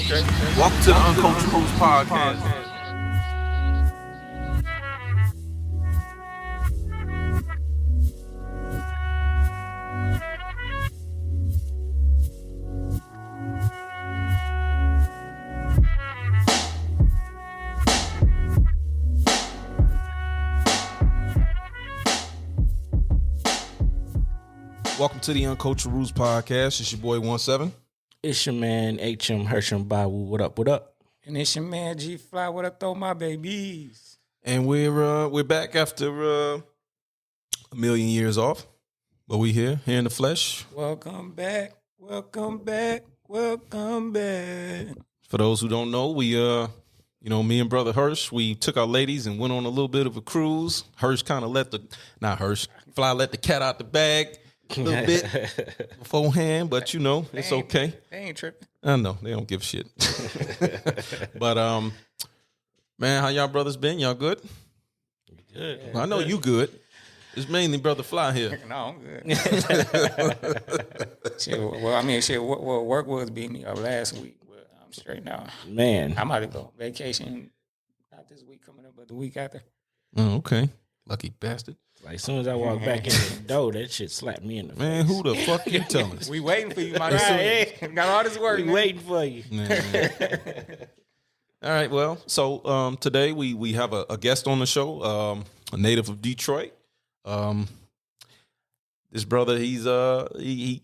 Welcome to the Uncultured podcast. Welcome to the Uncultured Rules podcast. It's your boy 17. It's your man HM Hersham Bawu. What up? What up? And it's your man G Fly. What up, though, my babies? And we're back after a million years off, but we here in the flesh. Welcome back. Welcome back. Welcome back. For those who don't know, we me and brother Hirsch, we took our ladies and went on a little bit of a cruise. Hirsch kind of Fly let the cat out the bag a little bit beforehand, but it's okay. They ain't tripping. I know they don't give a shit. But man, how y'all brothers been? Y'all good? Good. Well, I know you good. It's mainly brother Fly here. No, I'm good. Work was beating me up last week, but I'm straight now. Man, I'm about to go vacation. Not this week coming up, but the week after. Oh, okay. Lucky bastard. like as soon as I walk back in the door, that shit slapped me in the face. Man, who the fuck you telling? We waiting for you, my guy. Got all this work. We waiting for you. Man. All right, well, so today we have a guest on the show, a native of Detroit. This brother, he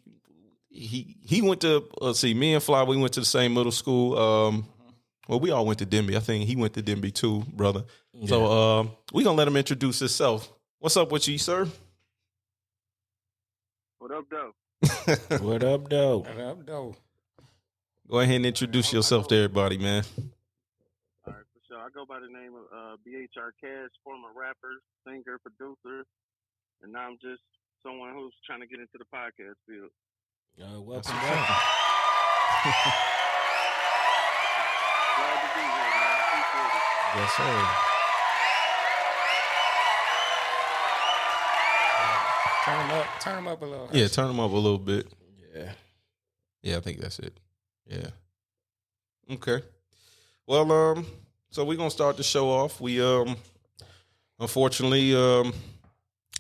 went to me and Fly, we went to the same middle school. Well, we all went to Denby. I think he went to Denby too, brother. Yeah. So we gonna let him introduce himself. What's up with you, sir? What up, though? What up, though? What up, though? Go ahead and introduce yourself to everybody, man. All right, for sure. I go by the name of BHR Cash, former rapper, singer, producer, and now I'm just someone who's trying to get into the podcast field. Welcome back. Glad to be here, man. Appreciate it. Yes, sir. Turn them up a little. Yeah, turn him up a little bit. Yeah, I think that's it. Yeah. Okay. Well, so we're gonna start the show off. We unfortunately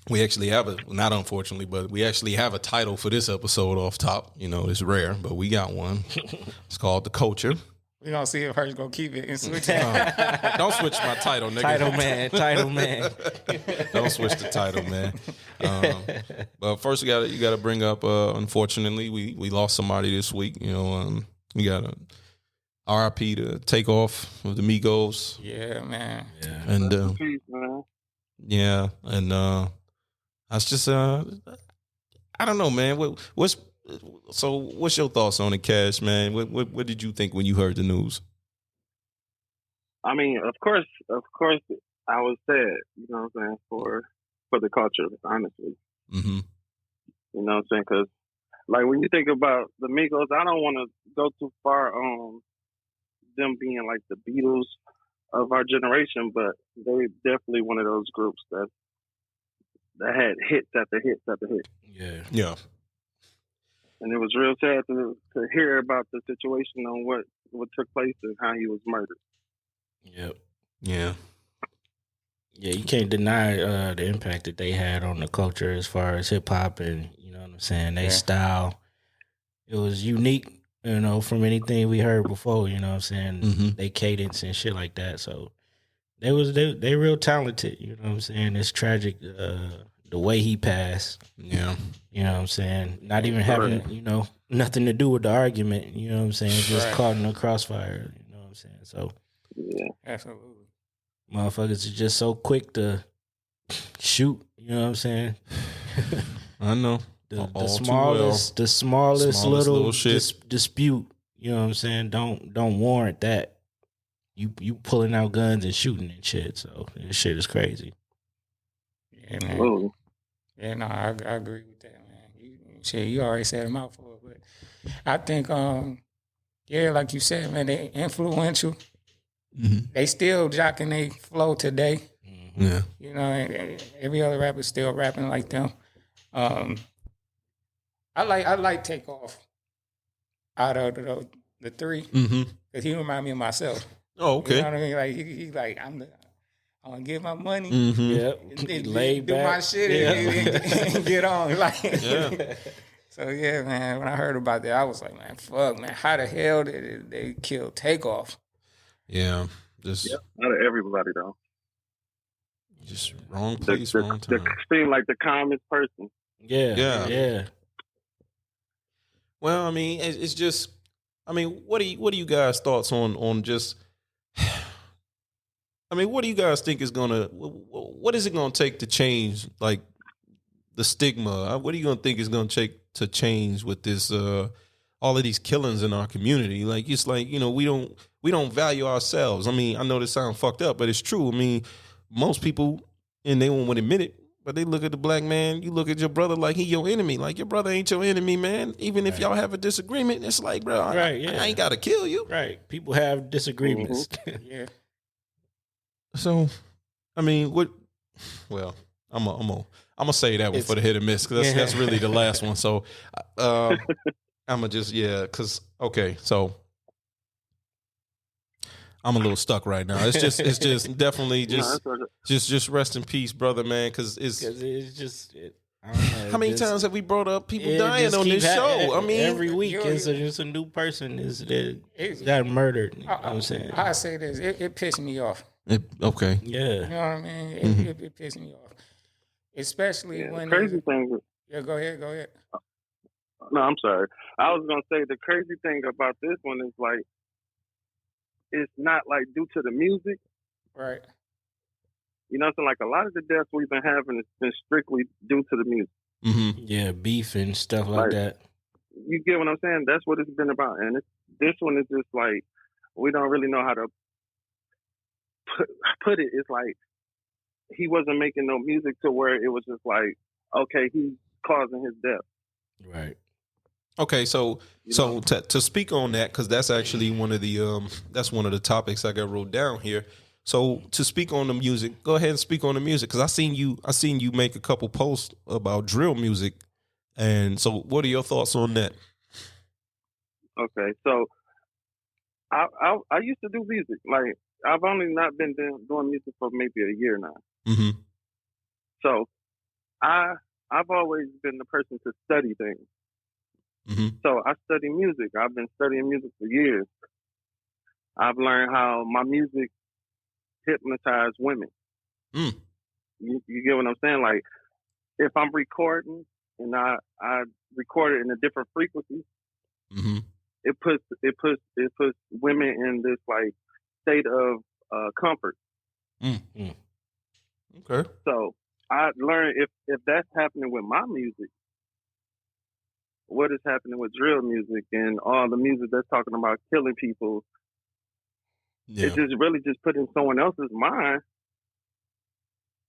we actually have we actually have a title for this episode off top. It's rare, but we got one. It's called The Culture. We're going to see if Her's going to keep it and switch it. Don't switch my title, nigga. Title man. Don't switch the title, man. But first, you got to bring up. Unfortunately, we lost somebody this week. We got a RIP to Takeoff of the Migos. Yeah, man. Yeah, and Peace, man. yeah, and that's just I don't know, man. What's your thoughts on it, Cash, man? What did you think when you heard the news? I mean, of course, I was sad, you know what I'm saying, for the culture, honestly. Mm-hmm. You know what I'm saying? Because, like, when you think about the Migos, I don't want to go too far on them being like the Beatles of our generation, but they definitely one of those groups that had hits after hits after hits. Yeah. And it was real sad to hear about the situation on what took place and how he was murdered. Yep. Yeah. Yeah, you can't deny the impact that they had on the culture as far as hip hop and what I'm saying, their style. It was unique, from anything we heard before, what I'm saying, they cadence and shit like that. So they real talented, what I'm saying. It's tragic the way he passed. Yeah. You know what I'm saying? Not even having, nothing to do with the argument, what I'm saying? Just caught in the crossfire, you know what I'm saying? So yeah, absolutely. Motherfuckers are just so quick to shoot, you know what I'm saying? I know. The smallest little dispute, you know what I'm saying? Don't warrant that. You pulling out guns and shooting and shit. So this shit is crazy. Yeah, man. Ooh. Yeah, no, I agree with that, man. You already said a mouthful, but I think, like you said, man, they influential. Mm-hmm. They still jocking they flow today. Yeah. Every other rapper still rapping like them. I like Takeoff out of the 3, Mm-hmm. because he remind me of myself. Oh, okay. You know what I mean? Like he like I'm gonna get my money, Mm-hmm. Yep. and then Lay do back. my shit and get on. Like, so yeah, man. When I heard about that, I was like, man, fuck, man. How the hell did they kill Takeoff? Yeah. Just Not everybody though. wrong place, wrong The time. seem like the calmest person. Yeah. Well, I mean, it's just. I mean, what are you guys' thoughts on just? I mean, what do you guys think is gonna? What is it gonna take to change like the stigma? What are you gonna think is gonna take to change with this? All of these killings in our community, like it's like we don't value ourselves. I mean, I know this sounds fucked up, but it's true. I mean, most people and they won't admit it, but they look at the black man. You look at your brother like he your enemy. Like your brother ain't your enemy, man. Even if y'all have a disagreement, it's like, bro, I ain't gotta kill you. Right. People have disagreements. Yeah. So, I mean, what? Well, I'm gonna say that one for the hit and miss because that's really the last one. So, I'm gonna just because okay, so I'm a little stuck right now. It's just definitely just rest in peace, brother, man. Because it's just. I don't know, how many times have we brought up people dying on this show? I mean, every week it's a new person got murdered. You know what I'm saying? I say this, it pissed me off. Okay. Yeah. You know what I mean? It pissed me off. Especially when crazy thing. Yeah, go ahead. No, I'm sorry. I was gonna say the crazy thing about this one is like it's not like due to the music. Right. You know, so like a lot of the deaths we've been having has been strictly due to the music. Mm-hmm. Yeah, beef and stuff like that. You get what I'm saying? That's what it's been about. And this one is just like we don't really know how to put it. It's like he wasn't making no music to where it was just like, okay, he's causing his death. Right. Okay, so to speak on that, because that's actually one of the topics I got wrote down here. So to speak on the music, go ahead and speak on the music because I seen you make a couple posts about drill music, and so what are your thoughts on that? Okay, so I used to do music. Like I've only not been doing music for maybe a year now. Mm-hmm. So I've always been the person to study things. Mm-hmm. So I study music. I've been studying music for years. I've learned how my music hypnotize women. You get what I'm saying? Like if I'm recording and I record it in a different frequency, mm-hmm. it puts women in this like state of comfort. Mm-hmm. Okay. So I learned if that's happening with my music, what is happening with drill music and all the music that's talking about killing people. Yeah. It's just really just putting someone else's mind.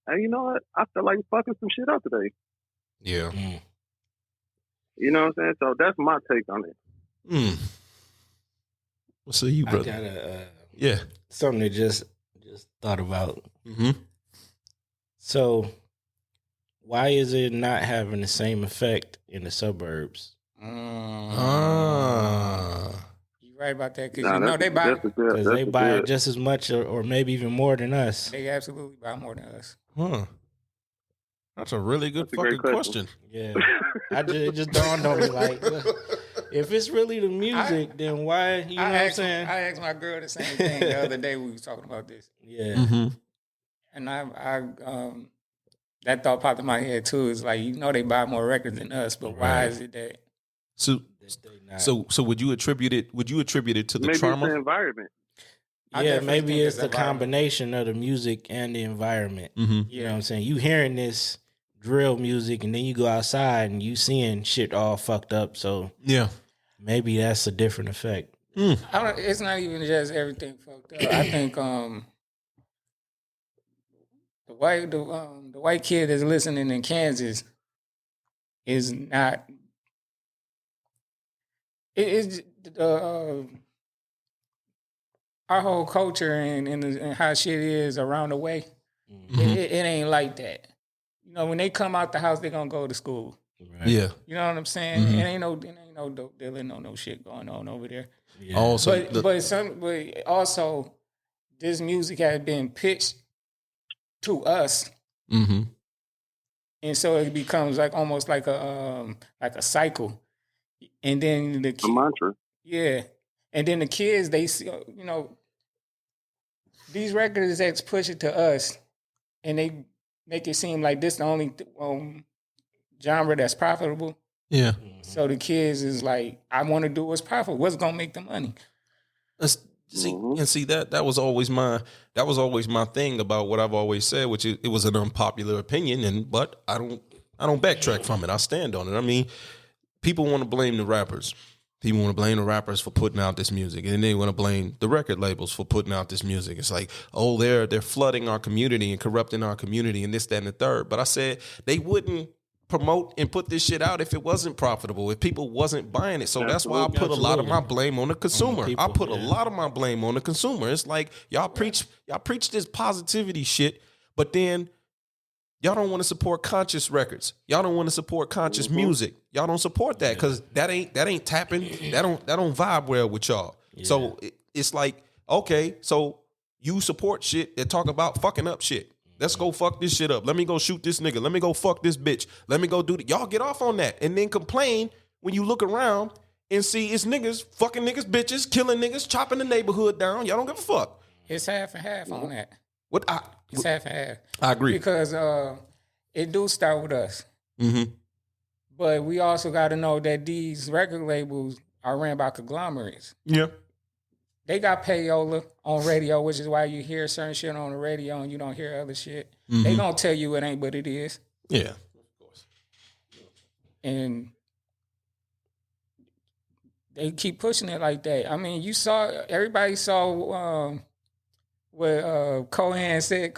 And you know what? I feel like fucking some shit up today. Yeah. You know what I'm saying? So that's my take on it. What's you, brother? I got something that just thought about. Mm-hmm. So why is it not having the same effect in the suburbs? Right about that because they buy just as much or maybe even more than us. They absolutely buy more than us. Huh. That's a really good fucking question. Yeah, it just dawned on me like, if it's really the music, then why? You know what I'm saying? I asked my girl the same thing the other day. We was talking about this. Yeah, mm-hmm. And I that thought popped in my head too. Is like they buy more records than us, but why is it that? So would you attribute it? Would you attribute it to the maybe trauma? It's the environment. Yeah, maybe it's the combination of the music and the environment. Mm-hmm. You know what I'm saying? You hearing this drill music, and then you go outside and you seeing shit all fucked up. So yeah, maybe that's a different effect. It's not even just everything fucked up. I think the white kid that's listening in Kansas is not. It's our whole culture and how shit is around the way. Mm-hmm. It ain't like that. When they come out the house, they're gonna go to school. Right. Yeah. You know what I'm saying? Mhm. It ain't no dope dealing, no shit going on over there. Yeah. Also, But also this music has been pitched to us, mm-hmm. and so it becomes like almost like a cycle. And then A mantra. yeah, and then the kids they see, these record execs push it to us, and they make it seem like this the only genre that's profitable. Yeah. So the kids is like, I want to do what's profitable. What's gonna make the money? See that was always my thing about what I've always said, which it was an unpopular opinion, but I don't backtrack from it. I stand on it. I mean, people want to blame the rappers. People want to blame the rappers for putting out this music, and they want to blame the record labels for putting out this music. It's like, oh, they're flooding our community and corrupting our community and this, that, and the third. But I said they wouldn't promote and put this shit out if it wasn't profitable, if people wasn't buying it. So that's why I put a lot of my blame on the consumer. I put a lot of my blame on the consumer. It's like y'all preach this positivity shit, but then y'all don't want to support conscious records. Y'all don't want to support conscious music. Y'all don't support that because that ain't tapping. That don't vibe well with y'all. Yeah. So it's like, okay, so you support shit that talk about fucking up shit. Let's go fuck this shit up. Let me go shoot this nigga. Let me go fuck this bitch. Let me go do that. Y'all get off on that and then complain when you look around and see it's niggas fucking niggas, bitches, killing niggas, chopping the neighborhood down. Y'all don't give a fuck. It's half and half on that. It's half and half. I agree. Because it do start with us. Mm-hmm. But we also got to know that these record labels are ran by conglomerates. Yeah. They got payola on radio, which is why you hear certain shit on the radio and you don't hear other shit. Mm-hmm. They gonna tell you it ain't what it is. Yeah, of course. And they keep pushing it like that. I mean, everybody saw what Cohen said.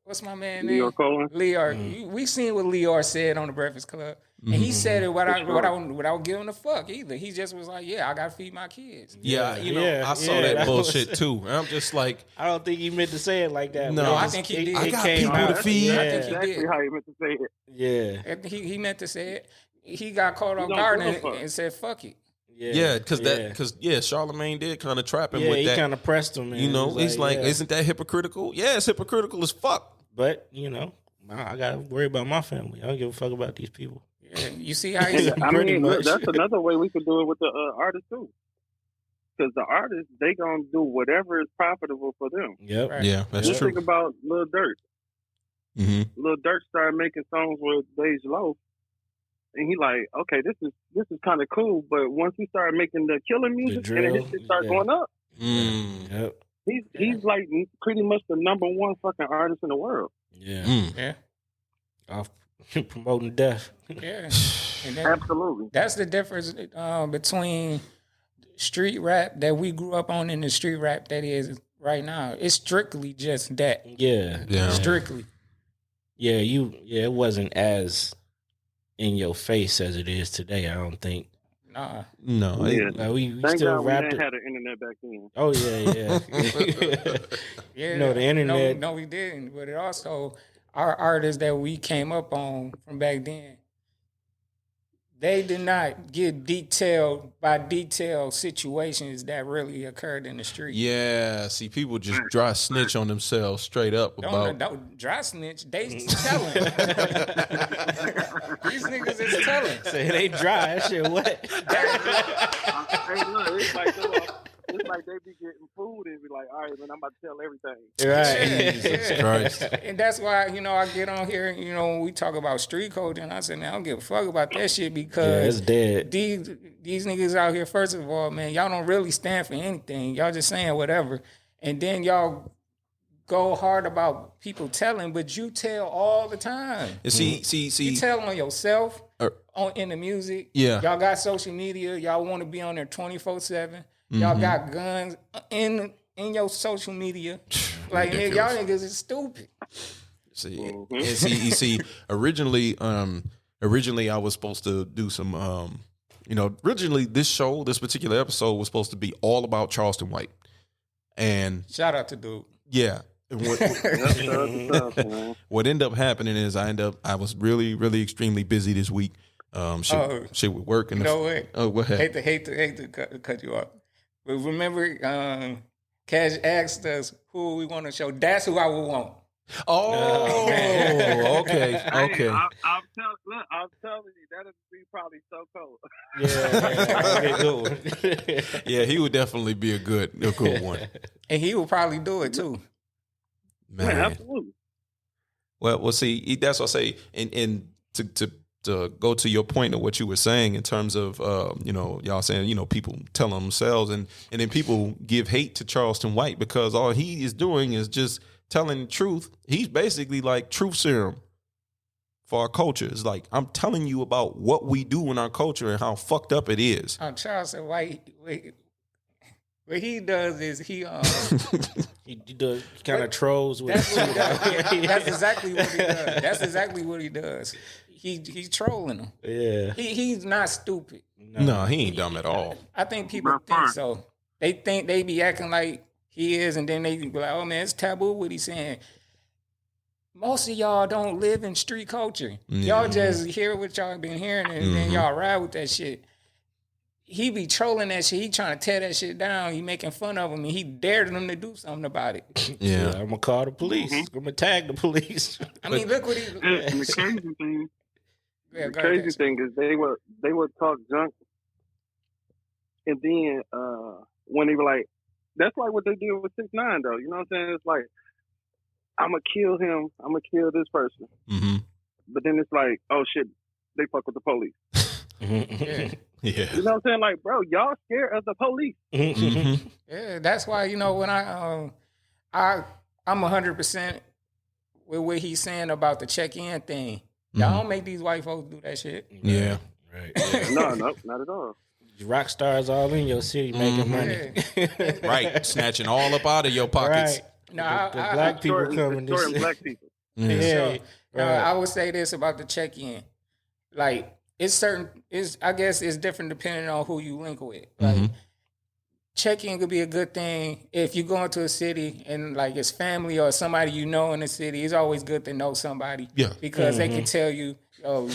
What's my man name? Leor Cohen. Leor. Mm-hmm. We seen what Leor said on the Breakfast Club. And he said it without giving a fuck either. He just was like, yeah, I got to feed my kids. Yeah, I saw that bullshit too. I'm just like, I don't think he meant to say it like that. No, I think he did. I got people to feed. I think he exactly did. how he meant to say it. Yeah. He meant to say it. He got caught off guard and said, fuck it. Yeah, because Charlamagne did kind of trap him with that. Yeah, he kind of pressed him. You know, he's like, isn't that hypocritical? Yeah, it's hypocritical as fuck. But, I got to worry about my family. I don't give a fuck about these people. Yeah, you see how he's I mean, that's another way we could do it with the artists too. Because the artists, they gonna do whatever is profitable for them. Yep. Right. Yeah, that's Just true. think about Lil Durk. Mm-hmm. Lil Durk started making songs with Dej Loaf, and he like, okay, this is kind of cool. But once he started making the killing music, and then his shit started going up. Yep. He's like pretty much the number one fucking artist in the world. Yeah. Yeah. Off promoting death. Yeah. And Absolutely. That's the difference between street rap that we grew up on and the street rap that is right now. It's strictly just that. Yeah. Strictly. Yeah, it wasn't as in your face as it is today, I don't think. Nah. No. Yeah. We Thank still God we rapped didn't it. have the internet back then. Oh, yeah. Yeah. The internet. No, we didn't. But it also, our artists that we came up on from back then, they did not get detailed situations that really occurred in the street. Yeah, see, people just dry snitch on themselves straight up about. Don't dry snitch. They telling. These niggas is telling. Say it ain't dry. That shit wet. Hey, look, it's like they be getting food and be like, all right, man, I'm about to tell everything. Right. Jesus Christ. And that's why, I get on here, when we talk about street culture, and I say, man, I don't give a fuck about that shit because it's dead. These niggas out here, first of all, man, y'all don't really stand for anything. Y'all just saying whatever. And then y'all go hard about people telling, but you tell all the time. And see. You tell on yourself, in the music. Yeah. Y'all got social media. Y'all want to be on there 24/7. Y'all got guns in your social media. Like, nigga, y'all niggas is stupid. See, and see, originally I was supposed to do some, originally this particular episode was supposed to be all about Charleston White. And shout out to dude. Yeah. And what, man. what ended up happening is I was really, really extremely busy this week. Shit with work and You know what? Oh, what happened? Hate to cut you off. But remember, Cash asked us who we want to show. That's who I would want. Oh, okay. Hey, I'm telling you, that'd be probably so cool. Yeah, Yeah, he would definitely be a good one. And he would probably do it too. Man. Absolutely. Well, see, that's what I say. And to go to your point of what you were saying in terms of, y'all saying, people telling themselves and then people give hate to Charleston White because all he is doing is just telling the truth. He's basically like truth serum for our culture. It's like, I'm telling you about what we do in our culture and how fucked up it is. Charleston White, what he does is he does kind of trolls with that's what he does. That's exactly what he does. That's exactly what he does. He's trolling them. Yeah. He's not stupid. No, he ain't dumb at all. I think people think so. They think they be acting like he is, and then they be like, "Oh man, it's taboo what he's saying." Most of y'all don't live in street culture. Y'all just hear what y'all been hearing, and then y'all ride with that shit. He be trolling that shit. He trying to tear that shit down. He making fun of him, and he dared them to do something about it. Yeah. I'm gonna call the police. I'm gonna tag the police. I mean, look what he. And the crazy thing, Yeah, the crazy thing is they would talk junk, and then when they were like, that's like what they did with 6ix9ine though. You know what I'm saying? It's like, I'm gonna kill him. I'm gonna kill this person. Mm-hmm. But then it's like, oh shit, they fuck with the police. Yeah. Yeah. You know what I'm saying? Like, bro, y'all scared of the police. Mm-hmm. Yeah, that's why when I'm 100% with what he's saying about the check-in thing. Y'all don't make these white folks do that shit. Yeah. Right. No, not at all. Rock stars all in your city making money. Right. Snatching all up out of your pockets. Right. No, the black people coming this Extorting black people. Yeah. Now, Right. I would say this about the check-in. Like, I guess it's different depending on who you link with. Like, check-in could be a good thing if you go into a city and like it's family or somebody you know in the city. It's always good to know somebody. Yeah. Because they can tell you, oh,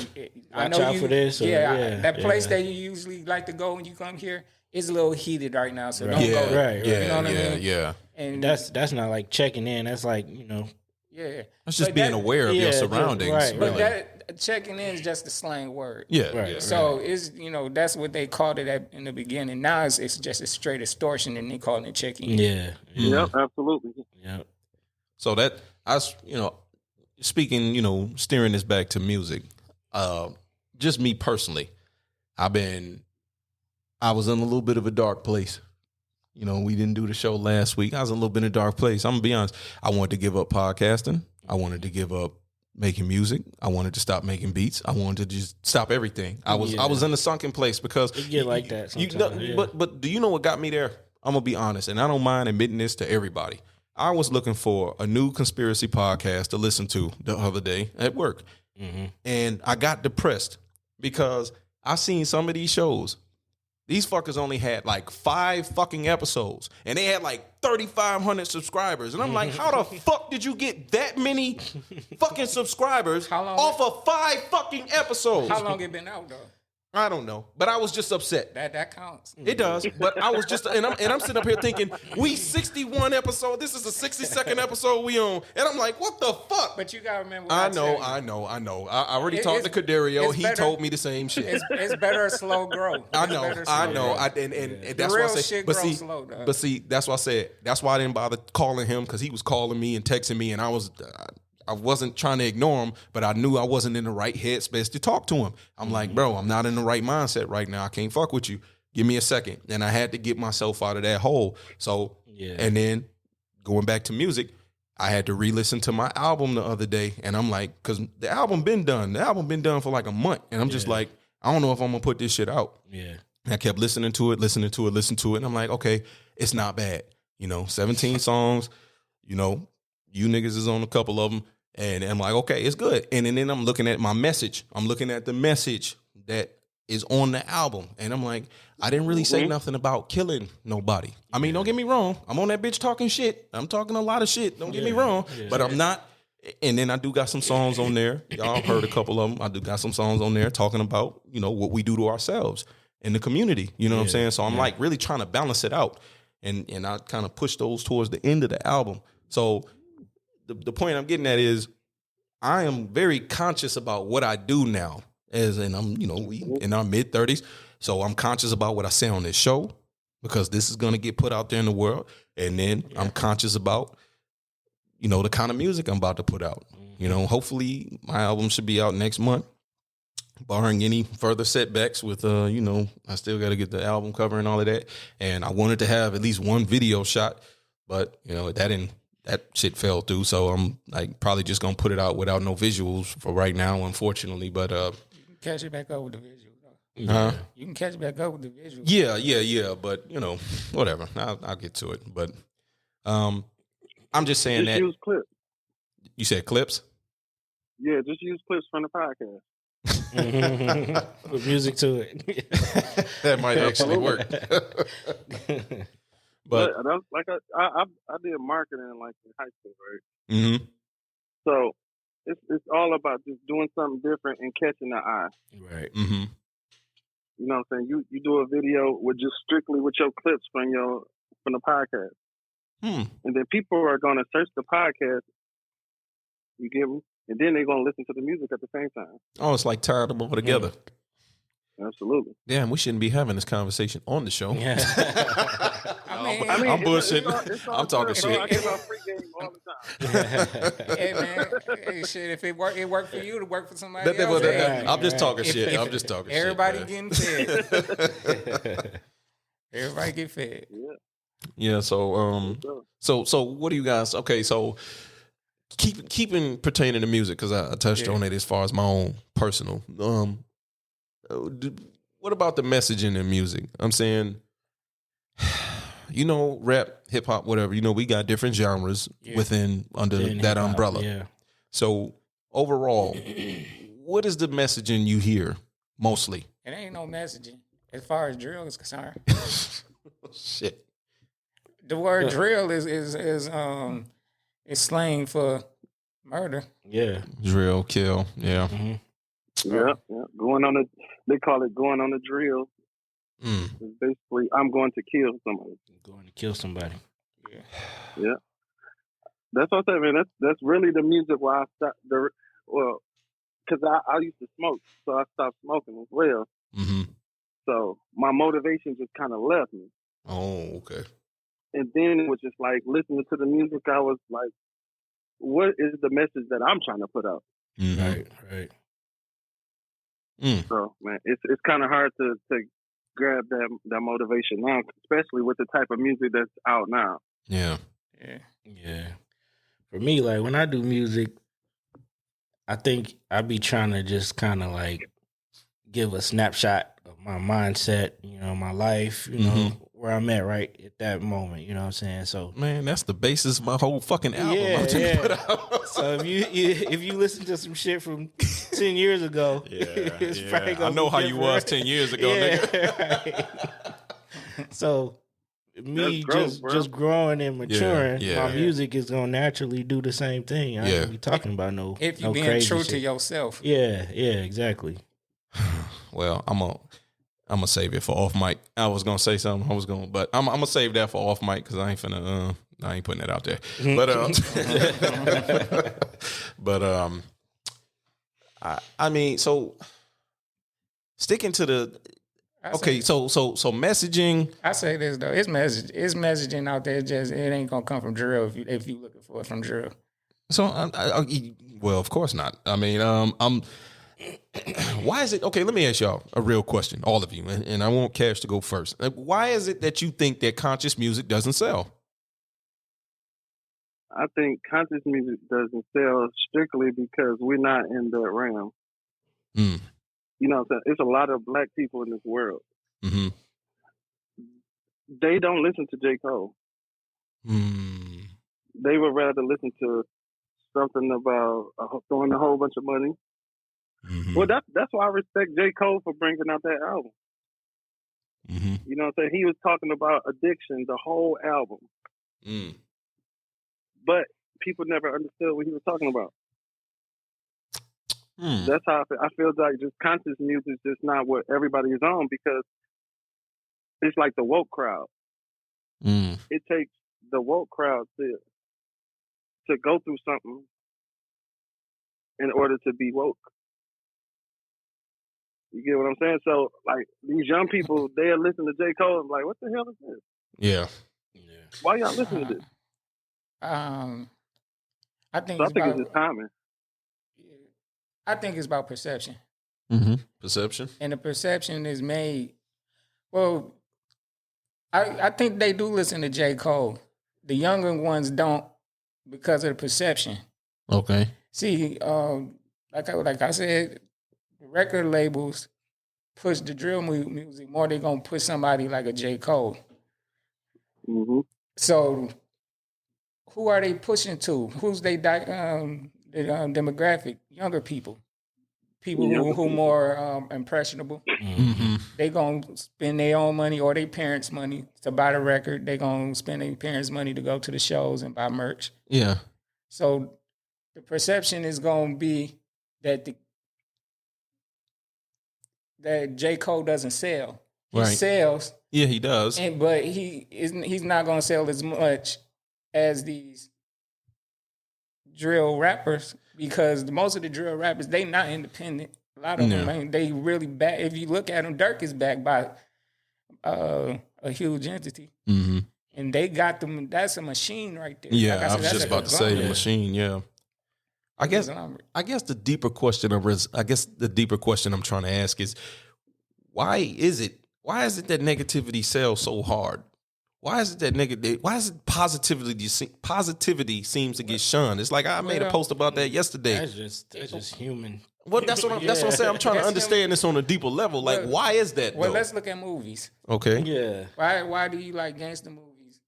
I know out you for this, or- yeah, that place yeah. that you usually like to go when you come here is a little heated right now, so don't Yeah. go there. Right. Yeah. You know what I mean? Yeah. And That's not like checking in. That's like, yeah, That's just But being that- aware of your Yeah, surroundings. right, But Really. that checking in is just a slang word. Yeah. Right. Yeah. So it's that's what they called it in the beginning. Now it's just a straight extortion, and they calling it checking. yeah. Yep, absolutely. Yeah. So that speaking, steering this back to music, just me personally, I was in a little bit of a dark place. We didn't do the show last week. I was in a little bit in a dark place. I'm gonna be honest. I wanted to give up podcasting. I wanted to give up making music. I wanted to stop making beats. I wanted to just stop everything. I was in a sunken place because It get like that sometimes. Yeah. But do you know what got me there? I'm gonna be honest, and I don't mind admitting this to everybody. I was looking for a new conspiracy podcast to listen to the other day at work, and I got depressed because I seen some of these shows. These fuckers only had like 5 fucking episodes, and they had like 3,500 subscribers. And I'm like, how the fuck did you get that many fucking subscribers How long- off of 5 fucking episodes? How long it been out though? I don't know, but I was just upset. That counts. It does, but I was just, and I'm sitting up here thinking, we 61 episode. This is a 62nd episode we on, and I'm like, what the fuck? But you gotta remember. What I tell know. you. I already It- talked to it's- Cadario. it's He better- told me the same shit. It's better slow growth. I It's know, better slow I know. growth. And that's real why I say, shit but grows see, slow, dog. but see, that's why I said, that's why I didn't bother calling him because he was calling me and texting me, and I wasn't trying to ignore him, but I knew I wasn't in the right headspace to talk to him. I'm like, bro, I'm not in the right mindset right now. I can't fuck with you. Give me a second. And I had to get myself out of that hole. So, and then going back to music, I had to re-listen to my album the other day, and I'm like, because the album been done. The album been done for like a month, and I'm just like, I don't know if I'm gonna put this shit out. Yeah. And I kept listening to it, and I'm like, okay, it's not bad. 17 songs. You niggas is on a couple of them, and I'm like, okay, it's good. And then I'm looking at my message. I'm looking at the message that is on the album. And I'm like, I didn't really say nothing about killing nobody. I mean, don't get me wrong. I'm on that bitch talking shit. I'm talking a lot of shit. Don't get me wrong. But I'm not. And then I do got some songs on there. Y'all heard a couple of them. I do got some songs on there talking about, you know, what we do to ourselves in the community. You know what I'm saying? So I'm like really trying to balance it out. And I kind of push those towards the end of the album. So the point I'm getting at is I am very conscious about what I do now. And I'm, you know, we in our mid-30s. So I'm conscious about what I say on this show because this is going to get put out there in the world. And then I'm conscious about, you know, the kind of music I'm about to put out. You know, hopefully my album should be out next month, barring any further setbacks with, you know, I still got to get the album cover and all of that. And I wanted to have at least one video shot, but, you know, that shit fell through. So I'm like probably just going to put it out without no visuals for right now, unfortunately. But you can catch it back up with the visuals. You can catch it back up with the visuals. Yeah. But, you know, whatever. I'll get to it. But I'm just saying that. Use clips. You said clips? Yeah, just use clips from the podcast. With music to it. That might actually work. But that's like I did marketing like in high school, right? Mm-hmm. So it's all about just doing something different and catching the eye. Right. Mm-hmm. You know what I'm saying? You do a video with just strictly with your clips from the podcast. And then people are going to search the podcast. You get me? And then they're going to listen to the music at the same time. Oh, it's like tied them all together. Absolutely. Damn, we shouldn't be having this conversation on the show. Yeah. I mean, I'm bullshitting. It's all I'm talking good, shit. I give out free game all the time. Hey man, hey, shit. If it worked for you, to work for somebody else. I'm just talking shit. I'm just talking everybody shit. Getting fed. Everybody get fed. Yeah. So so what do you guys? Okay, so keeping pertaining to music because I touched on it as far as my own personal. What about the messaging in music? I'm saying, you know, rap, hip hop, whatever. You know, we got different genres under that umbrella. Yeah. So overall, what is the messaging you hear mostly? It ain't no messaging as far as drill is concerned. Shit. The word drill is slang for murder. Yeah. Drill, kill. Yeah. Mm-hmm. Yeah. They call it going on the drill. It's basically, I'm going to kill somebody. Going to kill somebody. Yeah. That's what I said, man. That's really the music where I stopped. Because I used to smoke, so I stopped smoking as well. Mm-hmm. So my motivation just kind of left me. Oh, okay. And then it was just like listening to the music. I was like, what is the message that I'm trying to put out? Mm-hmm. Right. So man, it's kind of hard to grab that motivation now, especially with the type of music that's out now. Yeah. For me, like when I do music, I think I be trying to just kind of like give a snapshot of my mindset, you know, my life, you know, where I'm at right at that moment, you know what I'm saying? So man, that's the basis of my whole fucking album. I'm trying to put out. So if you listen to some shit from 10 years ago, it's probably gonna I know be how different. you was 10 years ago, nigga. Right. So me growth, just growing and maturing, Yeah. my music is gonna naturally do do the same thing. I ain't be talking about no If you no being crazy true shit. to yourself. Yeah, exactly. Well, I'm gonna save it for off mic. I was gonna say something. But I'm gonna save that for off mic because I ain't finna. I ain't putting that out there. But I mean, so sticking to the. Okay, so messaging. I say this though, it's messaging out there. Just it ain't gonna come from drill if you looking for it from drill. So well, of course not. I mean, why is it okay? Let me ask y'all a real question, all of you, and I want Cash to go first. Why is it that you think that conscious music doesn't sell? I think conscious music doesn't sell strictly because we're not in that realm. You know what I'm saying? It's a lot of black people in this world. Mm-hmm. They don't listen to J. Cole. They would rather listen to something about throwing a whole bunch of money Mm-hmm. Well, that's why I respect J. Cole for bringing out that album. Mm-hmm. You know what I'm saying? He was talking about addiction the whole album, but people never understood what he was talking about. That's how I feel like just conscious music is just not what everybody is on, because it's like the woke crowd. It takes the woke crowd to go through something in order to be woke. You get what I'm saying? So, like, these young people, they'll listen to J. Cole and be like, what the hell is this? Yeah. Why y'all listen to this? I think So it's it's just timing. I think it's about perception. Mm-hmm. Perception. And the perception is made. Well, I think they do listen to J. Cole. The younger ones don't, because of the perception. Okay. See, like I said, the record labels push the drill music more. They're gonna push somebody like a J. Cole. Mm-hmm. So, who are they pushing to? Who's the demographic? Younger people. People who more impressionable. Mm-hmm. They gonna spend their own money or their parents' money to buy the record. They gonna spend their parents' money to go to the shows and buy merch. Yeah. So the perception is gonna be that that J. Cole doesn't sell. He sells. Yeah, he does. But he's not gonna sell as much as these drill rappers, because most of the drill rappers, they not independent. A lot of them, man, they really back. If you look at them, Dirk is backed by a huge entity, and they got them. That's a machine right there. Yeah, like I was just about to say the machine. Yeah, I guess the deeper question I'm trying to ask is, why is it that negativity sells so hard? Why is it that negative? Why is it positivity seems to get shunned? It's like I made a post about that yesterday. That's just human. Well, that's what I'm saying. I'm trying to understand this on a deeper level. Like, why is that? Well, though? let's look at movies. Okay. Yeah. Why do you like gangster movies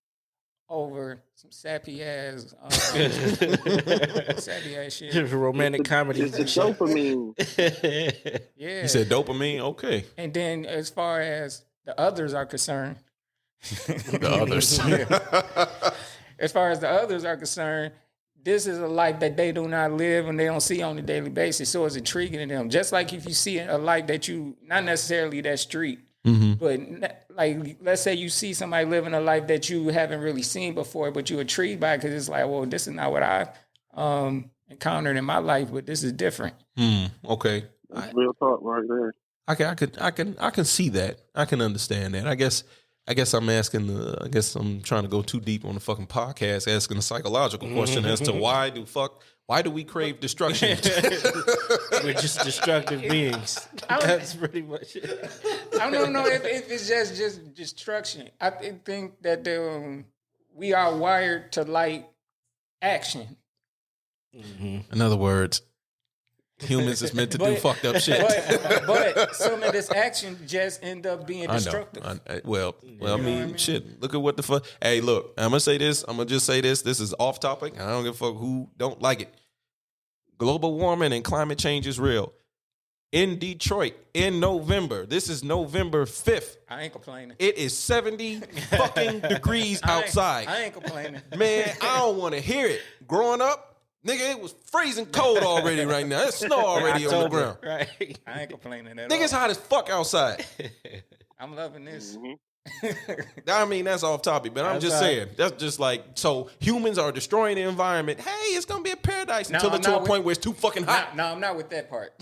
over some sappy ass shit? Romantic comedies and shit. Dopamine. Yeah. You said dopamine. Okay. And then, as far as the others are concerned, the others. as far as the others are concerned, this is a life that they do not live and they don't see on a daily basis. So it's intriguing to them. Just like if you see a life that you, not necessarily that street, but like, let's say you see somebody living a life that you haven't really seen before, but you're intrigued by it because it's like, well, this is not what I've encountered in my life, but this is different. Okay. That's real talk right there. I can see that. I can understand that. I guess I'm asking I guess I'm trying to go too deep on the fucking podcast, asking a psychological question as to why do we crave destruction? We're just destructive beings. That's pretty much it. I don't know if it's just destruction. I think that we are wired to like action. In other words, humans is meant to do fucked up shit. But some of this action just end up being destructive. I mean, shit. Look at what the fuck. Hey, look, I'm gonna say this. I'm gonna just say this. This is off topic. I don't give a fuck who don't like it. Global warming and climate change is real. In Detroit, in November, this is November 5th. I ain't complaining. It is 70 fucking degrees outside. I ain't complaining. Man, I don't want to hear it. Growing up, nigga, it was freezing cold already right now. It's snow already on the ground. Right. I ain't complaining at Nigga, all. it's hot as fuck outside. I'm loving this. I mean, that's off topic, but I'm just saying. That's just like, so humans are destroying the environment. Hey, it's going to be a paradise until it's to a point where it's too fucking hot. No, I'm not with that part.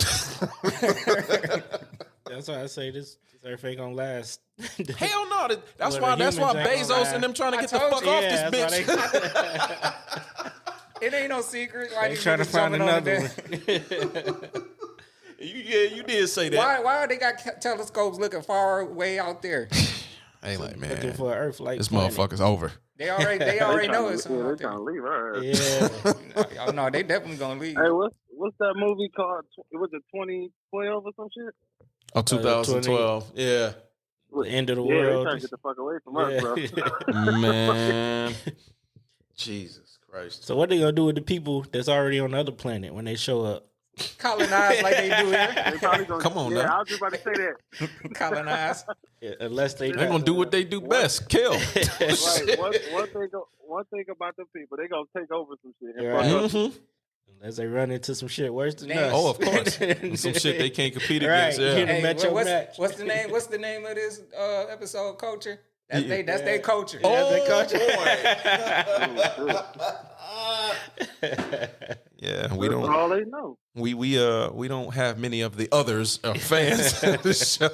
That's why I say this everything gonna last. Hell no. That's Well, why the humans ain't Bezos gonna and them trying to get the told fuck you. off Yeah, this that's bitch. It ain't no secret. Why They these trying to niggas find jumping on another the one. You did say that. Why they got telescopes looking far way out there? Hey, like, man, Looking for an Earth like this planet. motherfucker's over. They already know it's Yeah, out they trying there. to leave her. Yeah. Oh no, they definitely gonna leave. Hey, what's that movie called? Was it 2012 or some shit? Oh, 2012. Yeah. The end of the Yeah, they world. trying to get the fuck away from us, bro. Man. Jesus Christ. So what they gonna do with the people that's already on the other planet when they show up? colonize like they do here. They probably gonna, Come on yeah, now. I was just about to say that. Colonize. Yeah, unless they They're gonna do what they do best, kill. Right. One thing about them people, they gonna take over some shit. And Right. fuck up. Mhm. Unless they run into some shit worse than They- us. Oh, of course. Some shit they can't compete Right. against. Yeah. Hey, match your match. what's the name? What's the name of this episode? Culture. That's Yeah. their culture. That's their Yeah, we That's don't. all they know. We don't have many of the others fans of the show.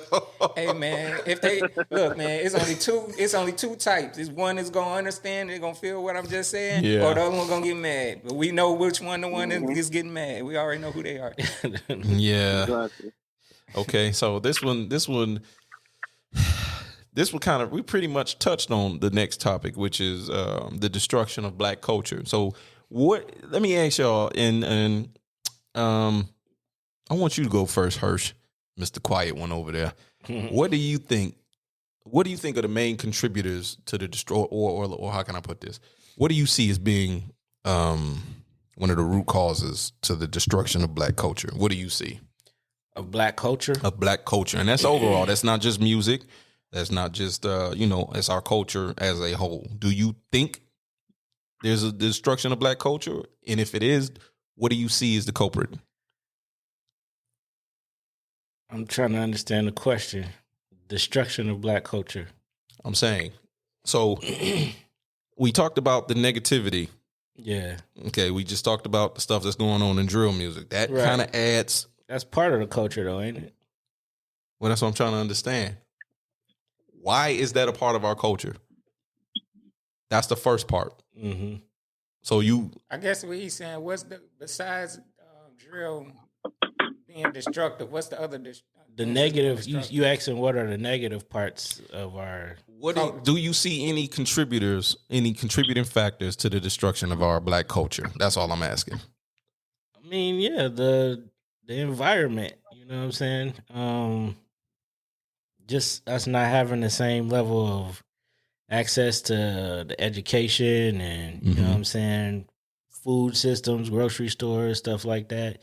Hey man, if they look, man, it's only two types. It's one is gonna understand, they're gonna feel what I'm just saying, Yeah. or the other one gonna get mad. But we know which one is getting mad. We already know who they are. Yeah. Exactly. Okay, so this one kind of, we pretty much touched on the next topic, which is the destruction of black culture. So let me ask y'all, and I want you to go first, Hirsch, Mr. Quiet one over there. What do you think? What do you think are the main contributors to the or how can I put this? What do you see as being one of the root causes to the destruction of black culture? What do you see? Of black culture? Of black culture. And that's overall. That's not just music. That's not just, it's our culture as a whole. Do you think there's a destruction of black culture? And if it is, what do you see as the culprit? I'm trying to understand the question. Destruction of black culture. I'm saying. So we talked about the negativity. Yeah. Okay, we just talked about the stuff that's going on in drill music. That Right. kind of adds. That's part of the culture, though, ain't it? Well, that's what I'm trying to understand. Why is that a part of our culture? That's the first part. Mm-hmm. So I guess what he's saying, besides drill being destructive, what's the other The negative, you asking what are the negative parts of our... do you see any contributing factors to the destruction of our black culture? That's all I'm asking. I mean, yeah, the environment, you know what I'm saying? Just us not having the same level of access to the education and, you know what I'm saying, food systems, grocery stores, stuff like that.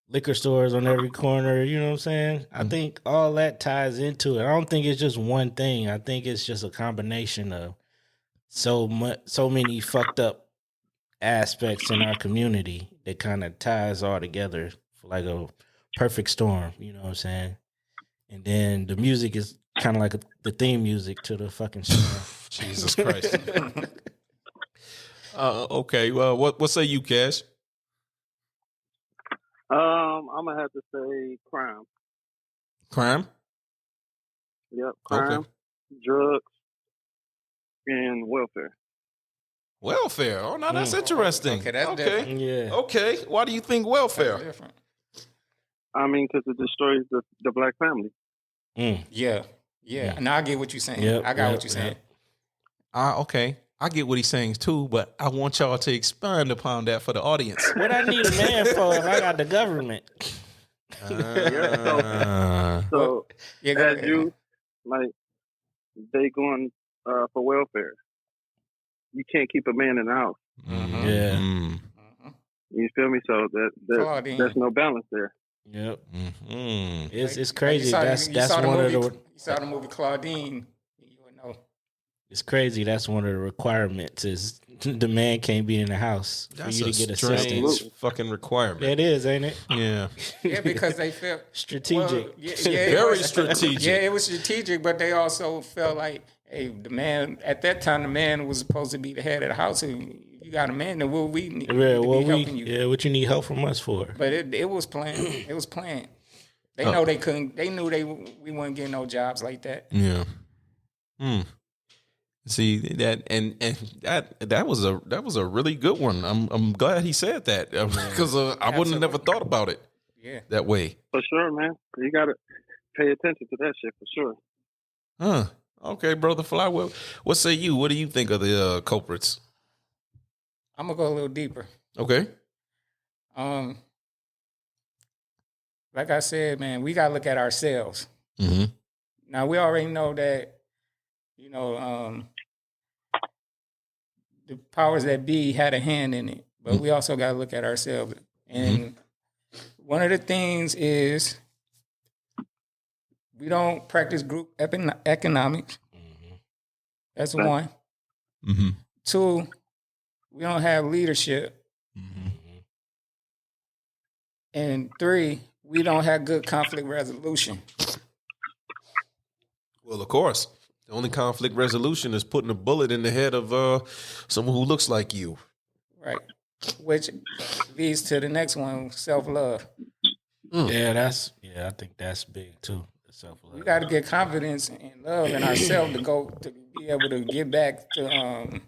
Liquor stores on every corner, you know what I'm saying? I think all that ties into it. I don't think it's just one thing. I think it's just a combination of so many fucked up aspects in our community that kind of ties all together for like a perfect storm, you know what I'm saying? And then the music is kind of like the theme music to the fucking storm. Jesus Christ. Okay, well, what say you, Cash? I'm gonna have to say crime. Crime? Yep, crime, Okay. drugs, and welfare. Welfare. Oh, now that's interesting. Okay, that's different. Yeah. Okay. Why do you think That's welfare? different. I mean, because it destroys the black family. Yeah. Now I get what you're saying. Yep, I got yep, what you're saying. Okay. I get what he's saying too, but I want y'all to expand upon that for the audience. What I need a man for if I got the government? So Yeah, go as ahead. you like, they going for welfare. You can't keep a man in the house. Yeah. Mm. You feel me? So Claudine. there's no balance there. Yep. Mm. It's crazy. You That's saw the one movie, of the. You saw the movie Claudine. You would know. It's crazy. That's one of the requirements. Is the man can't be in the house for That's you a to get strange assistance. fucking requirement. That is, ain't it? Yeah. Yeah, because they felt Strategic. Well, it Very was- strategic. Yeah, it was strategic, but they also felt like, hey, the man at that time, the man was supposed to be the head of the house. And you got a man, then what we need to be helping you. What you need help from us for? But it was planned. It was planned. They know they couldn't. They knew we weren't getting no jobs like that. Yeah. See that, and that was a really good one. I'm glad he said that because I wouldn't have never thought about it that way. For sure, man. You gotta pay attention to that shit for sure. Huh. Okay, brother Fly. What say you? What do you think of the culprits? I'm gonna go a little deeper. Okay. Like I said, man, we gotta look at ourselves. Mm-hmm. Now we already know that, the powers that be had a hand in it, but we also gotta look at ourselves. And one of the things is we don't practice group economics. That's one. Mm-hmm. Two, we don't have leadership. And three, we don't have good conflict resolution. Well, of course, the only conflict resolution is putting a bullet in the head of someone who looks like you. Right. Which leads to the next one, self-love. Yeah, I think that's big too. Self-love. We got to get confidence and love in ourselves to be able to get back to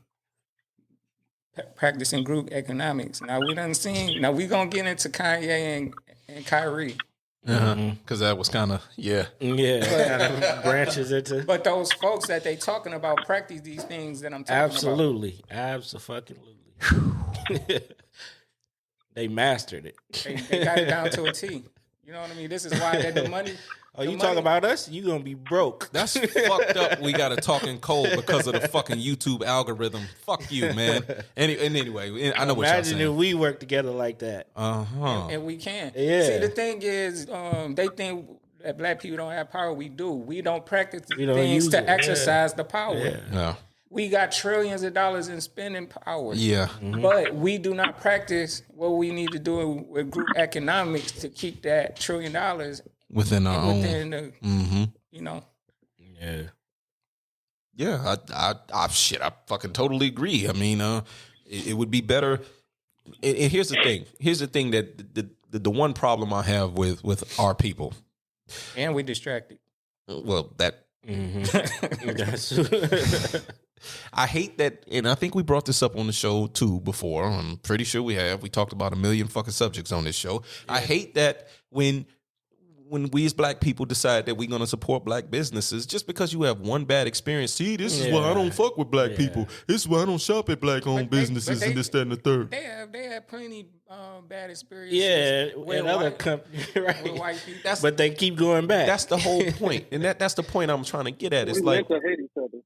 practicing group economics. Now we done seen. Now we gonna get into Kanye and Kyrie. Because that was kind of kind of branches into. But those folks that they talking about practice these things that I'm talking Absolutely. They mastered it. They got it down to a T. You know what I mean? This is why the money. Oh, you talking about us? You gonna be broke? that's fucked up. We got to talk in code because of the fucking YouTube algorithm. Fuck you, man. Anyway, I know what y'all saying. Imagine if we work together like that. And we can. Yeah. See, the thing is, they think that black people don't have power. We do. We don't practice We don't things use to it. exercise the power. Yeah. We got trillions of dollars in spending power. Yeah. But we do not practice what we need to do with group economics to keep that $1 trillion Within our own. the, you know. Yeah. Yeah, I fucking totally agree. I mean, it would be better. And here's the thing. Here's the thing that the one problem I have with our people. And we distracted. Well, that. That's I hate that, and I think we brought this up on the show too before. I'm pretty sure we have. We talked about a million fucking subjects on this show. Yeah. I hate that when we as black people decide that we're going to support black businesses just because you have one bad experience. See, this is why I don't fuck with black people. This is why I don't shop at black-owned businesses and this, that, and the third. They have plenty bad experiences. Yeah, with other companies, right? With white people. But they keep going back. That's the whole point, and that's the point I'm trying to get at. It's We like, meant to hate each other.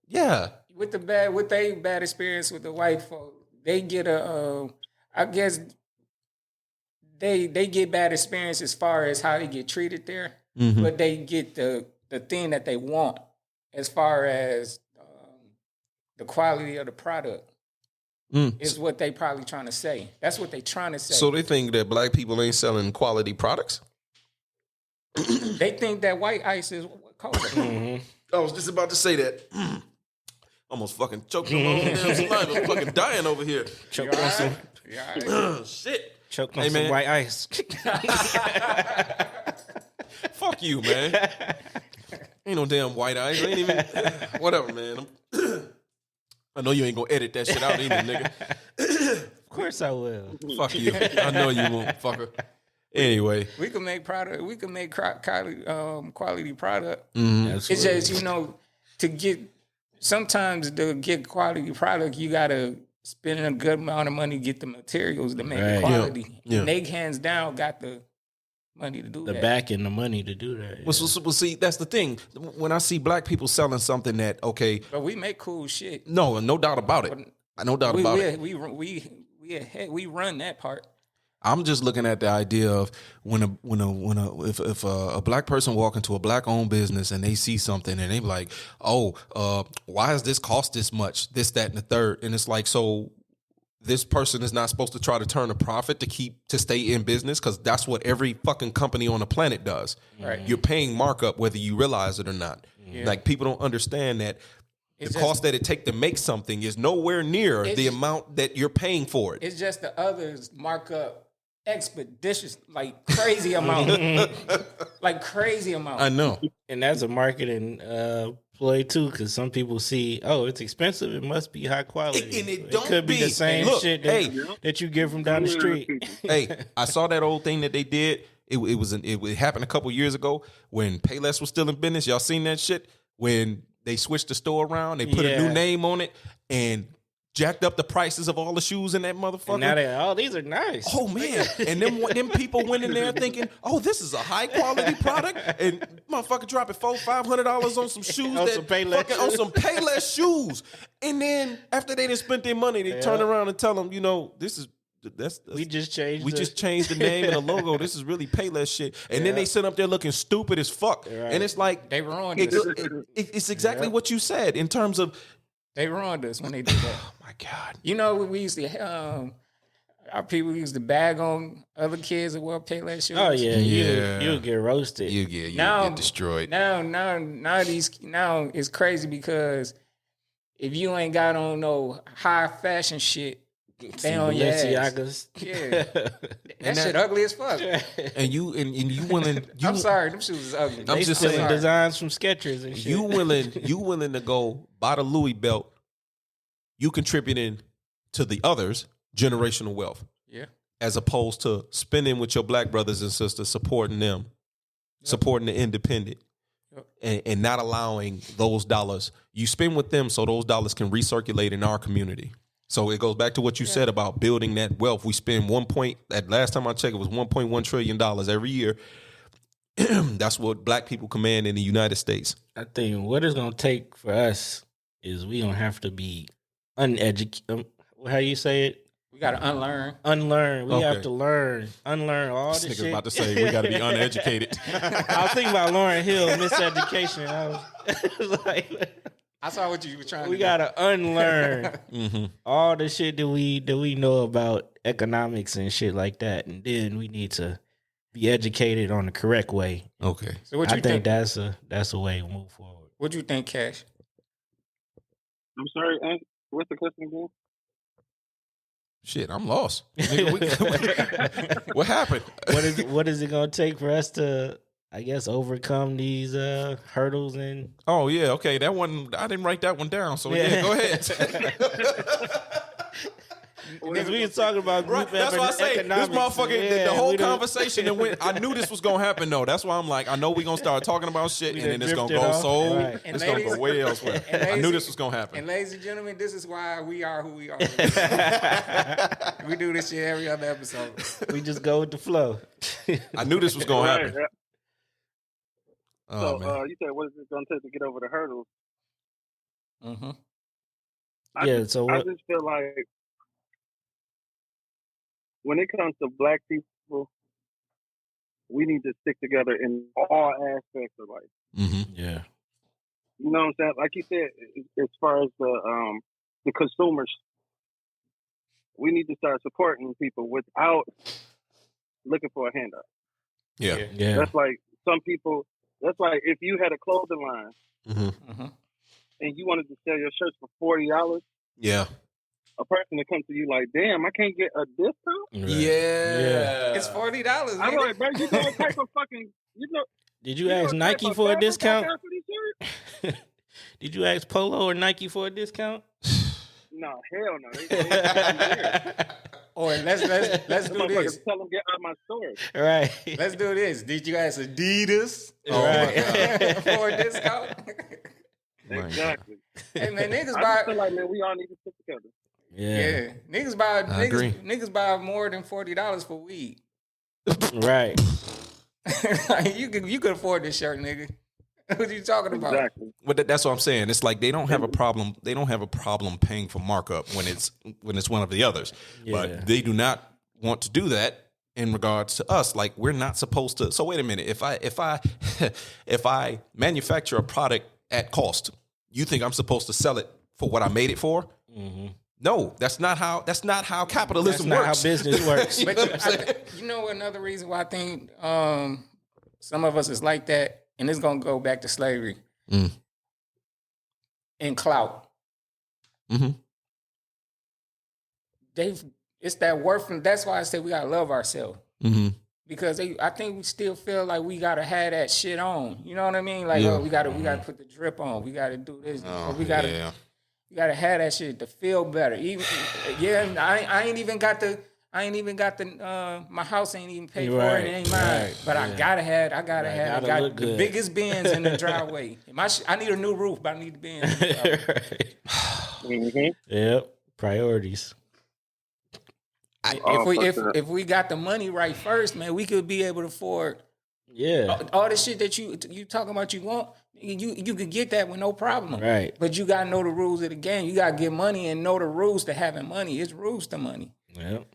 yeah. With the bad experience with the white folk, they get I guess they get bad experience as far as how they get treated there, but they get the thing that they want as far as the quality of the product is what they probably trying to say. That's what they trying to say. So they think that black people ain't selling quality products? They think that white ice is colder. I was just about to say that. Almost fucking choked on my own damn saliva. I'm fucking dying over here. Choke on some Shit. Choke on some white ice. Fuck you, man. Ain't no damn white ice. Ain't even. Whatever, man. I know you ain't gonna edit that shit out either, nigga. Of course I will. Fuck you. I know you won't, fucker. Anyway, we can make product. We can make quality product. That's It's just to get. Sometimes to get quality product, you gotta spend a good amount of money to get the materials to make it quality. Yeah. And they hands down got the money to do that. The back and the money to do that. Yeah. well, see, that's the thing. When I see black people selling something that, okay, But we make cool shit. no doubt about it. No doubt about it. We run that part. I'm just looking at the idea of if a black person walk into a black owned business and they see something and they be like, why does this cost this much? This, that, and the third. And it's like, so this person is not supposed to try to turn a profit to stay in business, because that's what every fucking company on the planet does. Right. You're paying markup whether you realize it or not. Yeah. Like, people don't understand that the cost that it take to make something is nowhere near the amount that you're paying for it. It's just the others mark up expeditious, like crazy amount. Like crazy amount. I know. And that's a marketing ploy too, because some people see, it's expensive, it must be high quality. And it don't could be the same shit that you get from down the street. Hey, I saw that old thing that they did. It happened a couple years ago when Payless was still in business. Y'all seen that shit? When they switched the store around, they put a new name on it and jacked up the prices of all the shoes in that motherfucker. And now these are nice. Oh man! And them people went in there thinking, this is a high quality product, and motherfucker dropping $400-500 on some shoes On some Payless shoes. And then after they done spent their money, they turn around and tell them, this is we just changed. We just changed the name and the logo. This is really Payless shit. And then they sit up there looking stupid as fuck. Right. And it's like they ruined it's exactly what you said in terms of they ruined us when they did that. Oh my God! You know we used to our people used to bag on other kids that wear Payless shoes. Oh yeah. You'll get roasted. You get destroyed. Now it's crazy because if you ain't got on no high fashion shit, they on your ass. Yeah, that shit ugly as fuck. And you willing? I'm sorry, them shoes is ugly. I'm just saying designs from Skechers and shit. You willing to go buy the Louis belt? You contributing to the others' generational wealth. Yeah. As opposed to spending with your black brothers and sisters, supporting them, supporting the independent, and not allowing those dollars. You spend with them so those dollars can recirculate in our community. So it goes back to what you said about building that wealth. We spend at last time I checked, it was $1.1 trillion every year. That's what black people command in the United States. I think what it's going to take for us is we going to have to be uneducated. How you say it? We got to unlearn. We have to unlearn all this shit. About to say we got to be uneducated. I was thinking about Lauryn Hill, miseducation. I was like, I saw what you were trying to do. We got to unlearn all the shit that we know about economics and shit like that. And then we need to be educated on the correct way. Okay. So what you think that's a way to move forward. What do you think, Cash? I'm sorry, what's the question again? Shit, I'm lost. What happened? What is it gonna take for us to, I guess, overcome these hurdles and? Oh yeah, okay. That one I didn't write that one down. So yeah, go ahead. Because we were talking about group that's why I say this motherfucker. The whole conversation that went. I knew this was gonna happen though. That's why I'm like, I know we're gonna start talking about shit, and then it's gonna go it's gonna go way elsewhere. I knew this was gonna happen. And ladies and gentlemen, this is why we are who we are. We do this shit every other episode. We just go with the flow. I knew this was gonna happen. Right. So you said, what is it gonna take to get over the hurdles? Mm-hmm. I just feel like, when it comes to black people, we need to stick together in all aspects of life. Mm-hmm. Yeah. You know what I'm saying? Like you said, as far as the consumers, we need to start supporting people without looking for a handout. Yeah. That's like some people, that's like if you had a clothing line and you wanted to sell your shirts for $40. Yeah. A person that comes to you like, damn, I can't get a discount? Right. Yeah. It's $40. I'm like, bro, you gonna take a fucking, Did you ask Nike for a discount? Did you ask Polo or Nike for a discount? No, hell no. Or let's do this. Tell them get out of my store. Right. Let's do this. Did you ask Adidas for a discount? Exactly. Hey man, niggas I feel like, man, we all need to stick together. Yeah. Niggas buy more than $40 for weed. Right. you could afford this shirt, nigga. What are you talking about? Exactly. But that's what I'm saying. It's like they don't have a problem. They don't have a problem paying for markup when it's one of the others. Yeah. But they do not want to do that in regards to us. Like we're not supposed to. So wait a minute. If I manufacture a product at cost, you think I'm supposed to sell it for what I made it for? Mm-hmm. No, that's not how capitalism works. That's not how business works. But you know another reason why I think some of us is like that, and it's gonna go back to slavery and clout. Mm-hmm. It's that worth, and that's why I say we gotta love ourselves. Mm-hmm. Because I think we still feel like we gotta have that shit on. You know what I mean? Like, we gotta put the drip on. We gotta do this. We gotta have that shit to feel better. Even I ain't even got the my house ain't even paid for it. It ain't mine. But I gotta have the biggest bins in the driveway. I need a new roof, but I need the bins. Mm-hmm. Yep. Priorities. If we got the money right first, man, we could be able to afford all the shit that you talking about you want. You could get that with no problem. Right. But you gotta know the rules of the game. You gotta get money and know the rules to having money. It's rules to money. Yep.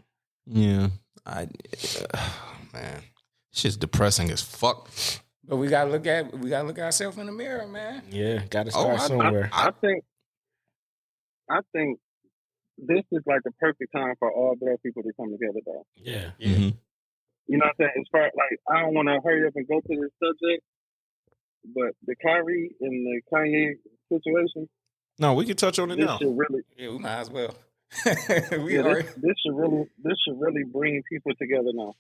Yeah, man, shit's depressing as fuck. But we gotta look at ourselves in the mirror, man. Yeah, got to start somewhere. I think this is like the perfect time for all black people to come together, though. Yeah. Mm-hmm. You know what I'm saying? As far like, I don't want to hurry up and go to this subject, but the Kyrie and the Kanye situation. No, we can touch on it now. Should really, Yeah, we might as well. this should really bring people together now.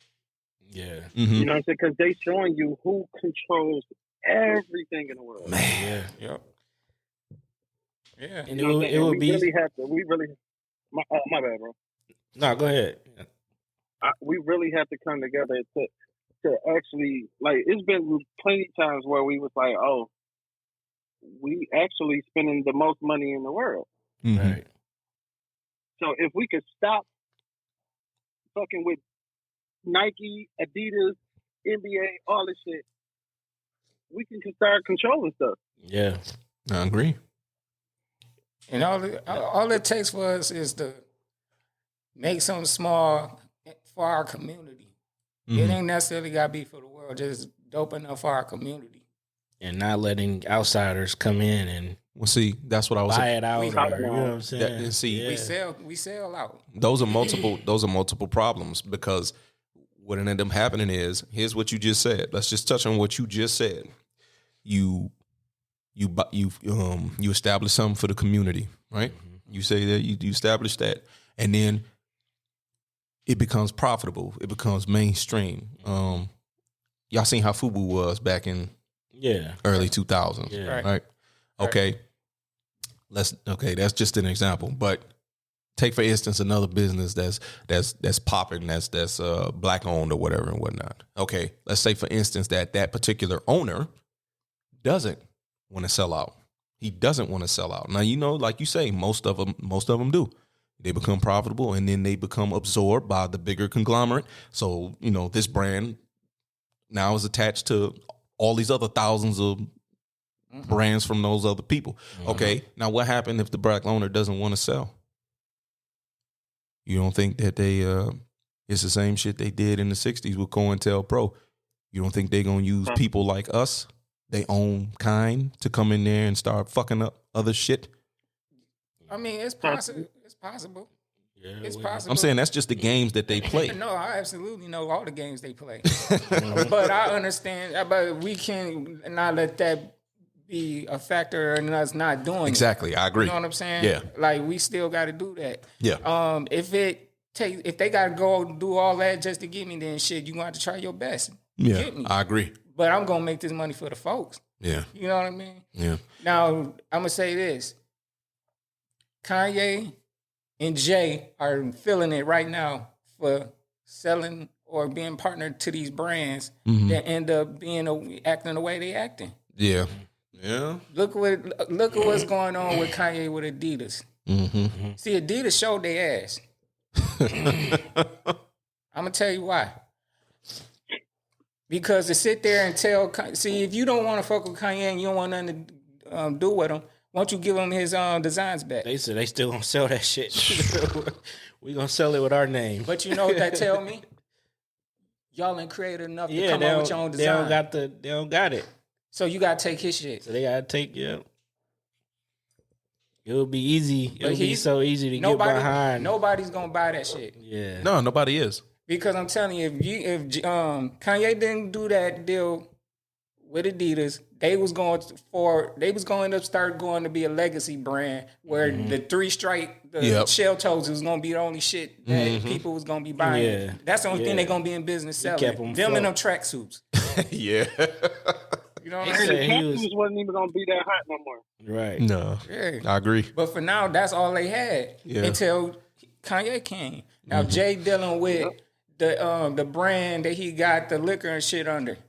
Yeah. Mm-hmm. You know what I'm saying? Because they showing you who controls everything in the world. Man, Yep. Yeah. And it would be. My bad, bro. No, go ahead. We really have to come together to actually, like, it's been plenty times where we was like, oh, we actually spending the most money in the world. mm-hmm. Right. So if we could stop fucking with Nike, Adidas, NBA, all this shit, we can start controlling stuff. Yeah. I agree. And all it takes for us is to make something small for our community. Mm-hmm. It ain't necessarily got to be for the world, just dope enough for our community. And not letting outsiders come in and Well, see, that's what I was buy saying. it out. Or, you know what I'm saying? And see, Yeah. We sell out. those are multiple problems, because what ended up happening is, here's what you just said. Let's just touch on what you just said. You establish something for the community, right? Mm-hmm. You say that you establish that, and then it becomes profitable. It becomes mainstream. Y'all seen how FUBU was back in early 2000s, Yeah. right? Okay, that's just an example, but take for instance another business that's popping, that's black owned or whatever and whatnot. Okay, let's say for instance that particular owner doesn't want to sell out. He doesn't want to sell out. Now, you know, like you say, most of them do. They become profitable and then they become absorbed by the bigger conglomerate. So, you know, this brand now is attached to all these other thousands of brands from those other people. Mm-hmm. Okay, now what happened if the black owner doesn't want to sell? You don't think that it's the same shit they did in the 60s with COINTELPRO? You don't think they're going to use people like us, they own kind, to come in there and start fucking up other shit? I mean, it's possible. It's possible. Yeah, it's possible. I'm saying that's just the games that they play. No, I absolutely know all the games they play. But I understand. But we can not let that be a factor in us not doing exactly. it. I agree. You know what I'm saying? Yeah. Like, we still got to do that. Yeah. If they got to go do all that just to get me, then shit, you got to try your best. Yeah, Get me. I agree. But I'm gonna make this money for the folks. Yeah. You know what I mean? Yeah. Now, I'm gonna say this. Kanye and Jay are feeling it right now for selling or being partnered to these brands that end up acting the way they acting. Yeah. Yeah. Look at what's going on with Kanye with Adidas. Mm-hmm. See, Adidas showed their ass. I'm gonna tell you why. Because to sit there and if you don't want to fuck with Kanye and you don't want nothing to do with him, why don't you give him his designs back? They said they still gonna sell that shit. We gonna sell it with our name. But you know what that tell me? Y'all ain't creative enough to come up with your own design. They don't got it. So you gotta take his shit. So they gotta take It would be easy. It would be so easy to get behind. Nobody's gonna buy that shit. Yeah. No, nobody is. Because I'm telling you, if Kanye didn't do that deal with Adidas, they was going to start going to be a legacy brand where the three stripe, shell toes was going to be the only shit that people was going to be buying. Yeah. That's the only thing they're going to be in business selling. Them and them tracksuits. Yeah. You know what And I'm the saying? tattoos wasn't even gonna be that hot no more. Right. No. Yeah. I agree. But for now, that's all they had until Kanye came. Now Jay dealing with the brand that he got the liquor and shit under.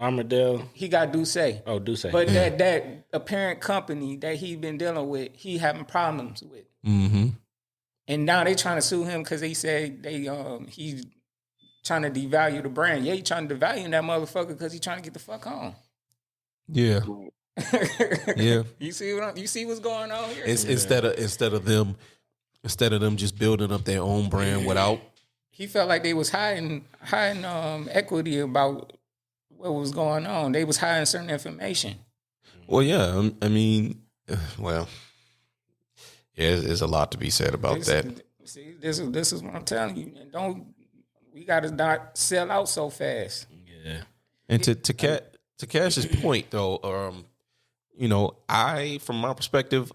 Armadale. He got Douce. Oh, Douce. But that apparent company that he been dealing with, he having problems with. Mm-hmm. And now they trying to sue him because they say he's trying to devalue the brand. Yeah, he trying to devalue that motherfucker because he trying to get the fuck home. Yeah. Yeah. You see what's going on here? Instead of them instead of them just building up their own brand without. He felt like they was hiding equity about what was going on. They was hiding certain information. Well, yeah, I mean, well, yeah, there's a lot to be said about that. See, this is what I'm telling you. And we got to not sell out so fast. Yeah. And to Cash's point, though, you know, from my perspective,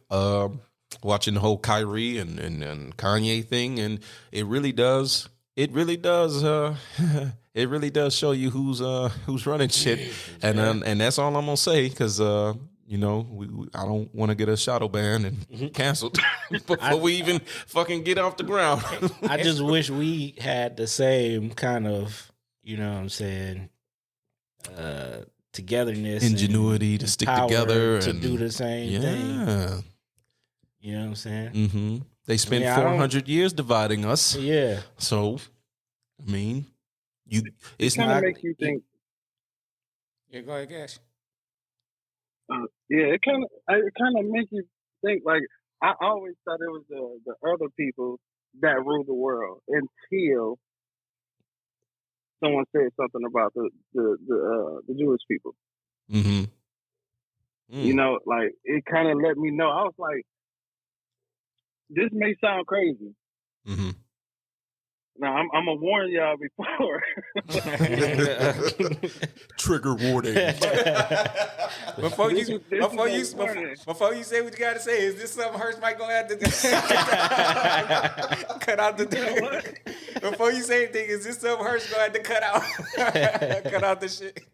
watching the whole Kyrie and Kanye thing, and it really does it really does show you who's running shit, and that's all I'm gonna say, because you know, I don't want to get a shadow ban and canceled before we even fucking get off the ground. I just wish we had the same kind of, you know what I'm saying, togetherness, ingenuity to stick together to and do the same thing. You know what I'm saying? Mm-hmm. They spent 400 years dividing us. Yeah. So, I mean, it's kind not of make you think. Yeah, go ahead, Cash. Yeah, it kind of make you think. Like, I always thought it was the other people that rule the world until someone said something about the Jewish people. Mm-hmm. You know, like, it kind of let me know. I was like, this may sound crazy. Mm-hmm. Now, I'm gonna warn y'all before. Trigger warning. Before you say what you gotta say, is this something Hurst might gonna have to cut out the before you say anything, is this something Hurst gonna have to cut out the shit?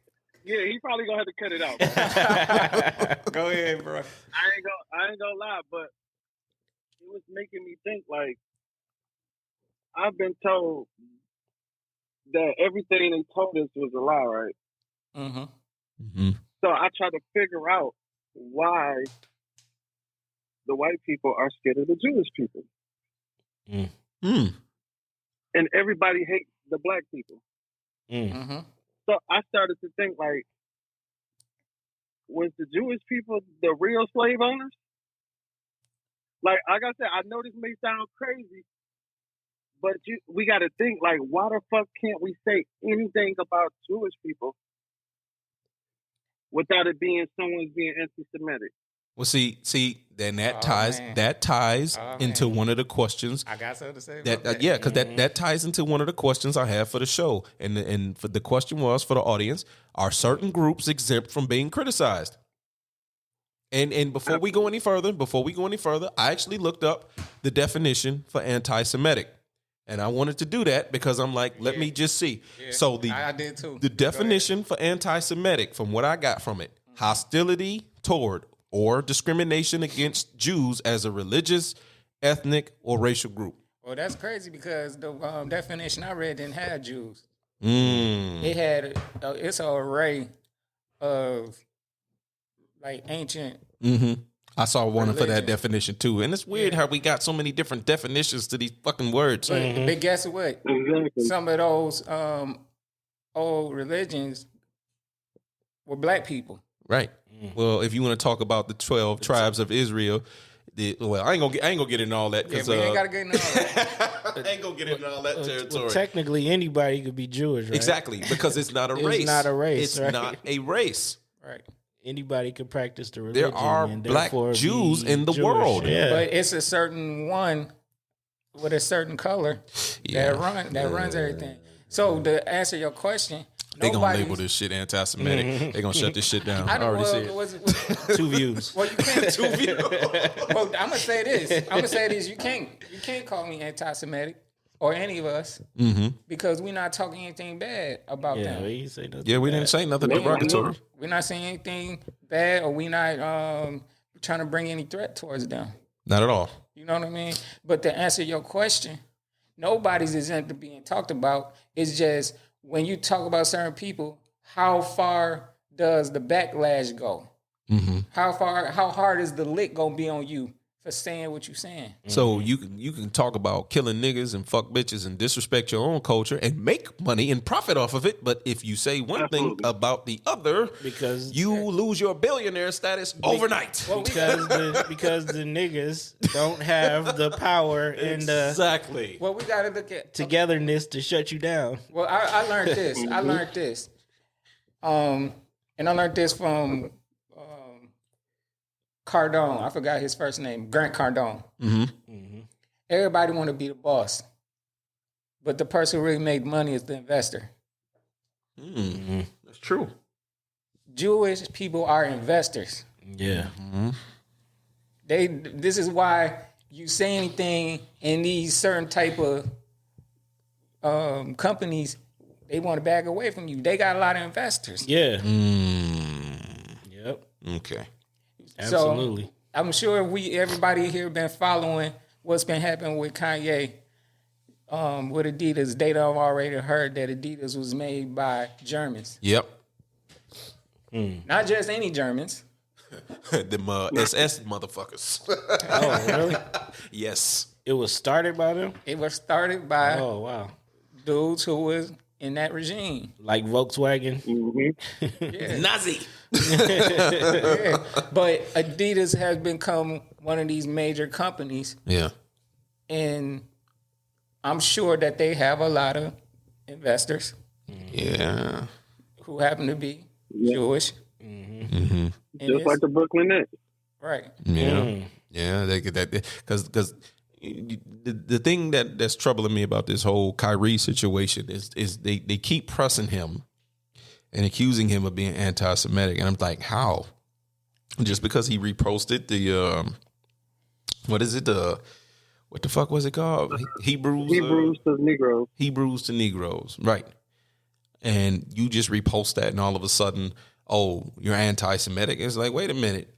Yeah, he probably gonna have to cut it out. Go ahead, bro. I ain't gonna lie, but it was making me think, like, I've been told that everything they told us was a lie, right? Mm-hmm. Mm-hmm. So I try to figure out why the white people are scared of the Jewish people. Mm. And everybody hates the black people. Mm-hmm. So I started to think, like, was the Jewish people the real slave owners? Like I said, I know this may sound crazy, but we got to think, like, why the fuck can't we say anything about Jewish people without it being someone's being anti-Semitic? Well, see, then that ties into one of the questions. I got something to say. Yeah, because that ties into one of the questions I have for the show, and for the question was for the audience: are certain groups exempt from being criticized? And before we go any further, I actually looked up the definition for anti-Semitic. And I wanted to do that because I'm like, let me just see. Yeah, so I did too. The definition for anti-Semitic, from what I got from it, hostility toward or discrimination against Jews as a religious, ethnic, or racial group. Well, that's crazy because the definition I read didn't have Jews. It had it's an array of like ancient. Mm-hmm. I saw one religion. for that definition too, and it's weird how we got so many different definitions to these fucking words. But guess what? Exactly. Some of those old religions were black people. Right. Well, if you want to talk about the 12 tribes of Israel, I ain't gonna get into all that because we ain't gotta get into all that. I ain't gonna get into all that territory. Well, technically, anybody could be Jewish, right? Exactly, because it's not a race. It's not a race. It's right? not a race. Right. Anybody can practice the religion. There are and black Jews in the Jewish. world. Yeah. But it's a certain one with a certain color that runs everything. So to answer your question, they gonna label this shit anti-Semitic. They gonna shut this shit down. I already said it. 2 views. Well, you can't 2 views. Well, I'm gonna say this. You can't call me anti-Semitic or any of us because we're not talking anything bad about them. We didn't say nothing. Yeah, we didn't say nothing derogatory. We're not saying anything bad, or we're not trying to bring any threat towards them. Not at all. You know what I mean? But to answer your question, nobody's exempt to being talked about. It's just when you talk about certain people, how far does the backlash go? Mm-hmm. How hard is the lick gonna be on you for saying what you're saying. So you can talk about killing niggas and fuck bitches and disrespect your own culture and make money and profit off of it. But if you say one thing about the other, because you lose your billionaire status overnight. because the niggas don't have the power and the Exactly. Well, we got to look at togetherness to shut you down. Well, I learned this. I learned this. And I learned this from Cardone. I forgot his first name. Grant Cardone. Everybody want to be the boss, but the person who really made money is the investor. That's true. Jewish people are investors. Yeah. This is why you say anything in these certain type of companies, they want to back away from you. They got a lot of investors. Yeah. Yep. Okay. Absolutely. So I'm sure everybody here been following what's been happening with Kanye, with Adidas. They done already heard that Adidas was made by Germans. Yep. Not just any Germans. Them SS motherfuckers. Oh, really? Yes. It was started by them? It was started by Oh, wow. dudes who was in that regime. Like Volkswagen? Yeah. Nazi. Yeah. But Adidas has become one of these major companies, Yeah. and I'm sure that they have a lot of investors Yeah. who happen to be Jewish. And Just like the Brooklyn Nets. right. Yeah. Yeah. They get that because the thing that's troubling me about this whole Kyrie situation is they keep pressing him and accusing him of being anti-Semitic, and I'm like, how? Just because he reposted the what is it? What the fuck was it called? Hebrews to Negroes. Hebrews to Negroes, right? And you just repost that, and all of a sudden, oh, you're anti-Semitic. It's like, wait a minute.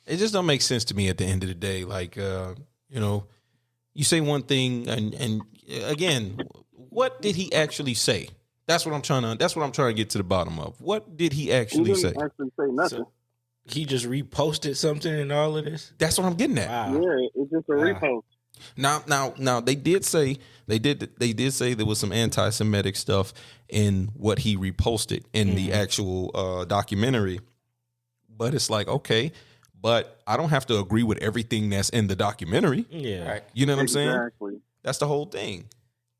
It just don't make sense to me at the end of the day. Like, you know, you say one thing, and again, what did he actually say? That's what I'm trying to get to the bottom of. What did he actually say? Actually say nothing. So he just reposted something and all of this? That's what I'm getting at. Wow. Yeah, it's just a repost. Now they did say there was some anti-Semitic stuff in what he reposted in the actual documentary, but it's like, okay, but I don't have to agree with everything that's in the documentary. Yeah. Right. You know what I'm saying? Exactly. That's the whole thing.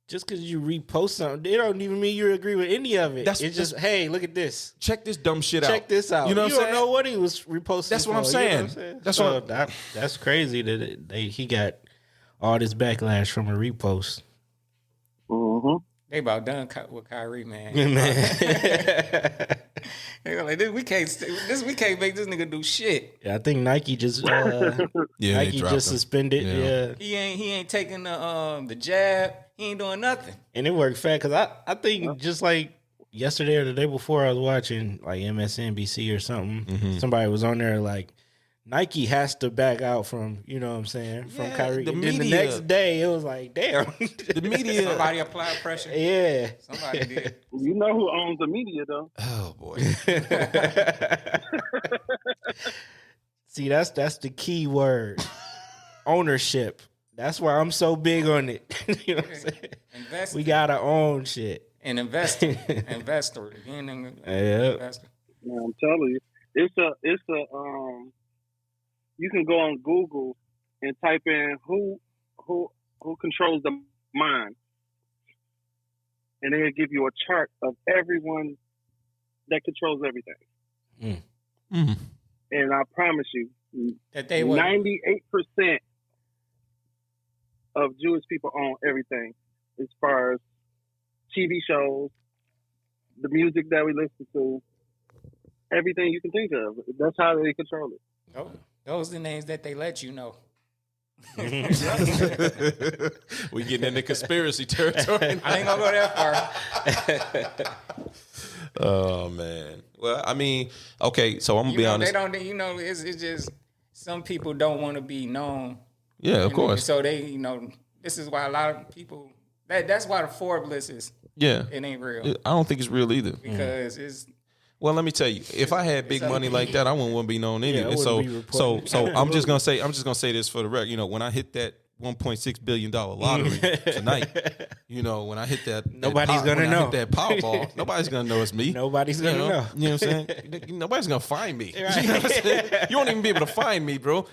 Just because you repost something, it don't even mean you agree with any of it. It's just, hey, look at this. Check this dumb shit out. Check this out. You know what I'm don't saying? know what he was reposting. That's what I'm for, you know saying. That's so that's crazy that he got all this backlash from a repost. They about done with Kyrie, man. Man. They like, we can't make this nigga do shit. Yeah, I think Nike just Nike just suspended. Yeah. He ain't taking the jab. He ain't doing nothing. And it worked fast because I think just like yesterday or the day before, I was watching like MSNBC or something. Somebody was on there like, Nike has to back out from, you know what I'm saying, from Kyrie. The And then the media- next day, it was like, damn. The media. Somebody applied pressure. Yeah. Somebody did. You know who owns the media, though? Oh boy. See, that's the key word. Ownership. That's why I'm so big on it. You know what I'm saying? Invest We gotta own shit. and investor. Investor. Being an Yep. investor. Yeah, I'm telling you, it's a you can go on Google and type in who controls the mind, and they'll give you a chart of everyone that controls everything. And I promise you, That they were 98% of Jewish people own everything, as far as TV shows, the music that we listen to, everything you can think of. That's how they control it. Oh, those are the names that they let you know. We getting into conspiracy territory. I ain't gonna go that far. Oh man. Well, I mean, okay, so I'm gonna be honest. They don't. It's just some people don't want to be known. Yeah, of course. So they, this is why a lot of people. That's why the Forbes list is. Yeah. It ain't real I don't think it's real either. because it's. Well, let me tell you, if I had big money like that, I wouldn't be known anyway. So I'm just gonna say this for the record. You know, when I hit that $1.6 billion lottery tonight, you know, when I hit that, nobody's gonna know. I hit that Powerball, nobody's gonna know it's me. Nobody's gonna know. You know what I'm saying? Nobody's gonna find me. Right. You know what I'm saying? You won't even be able to find me, bro.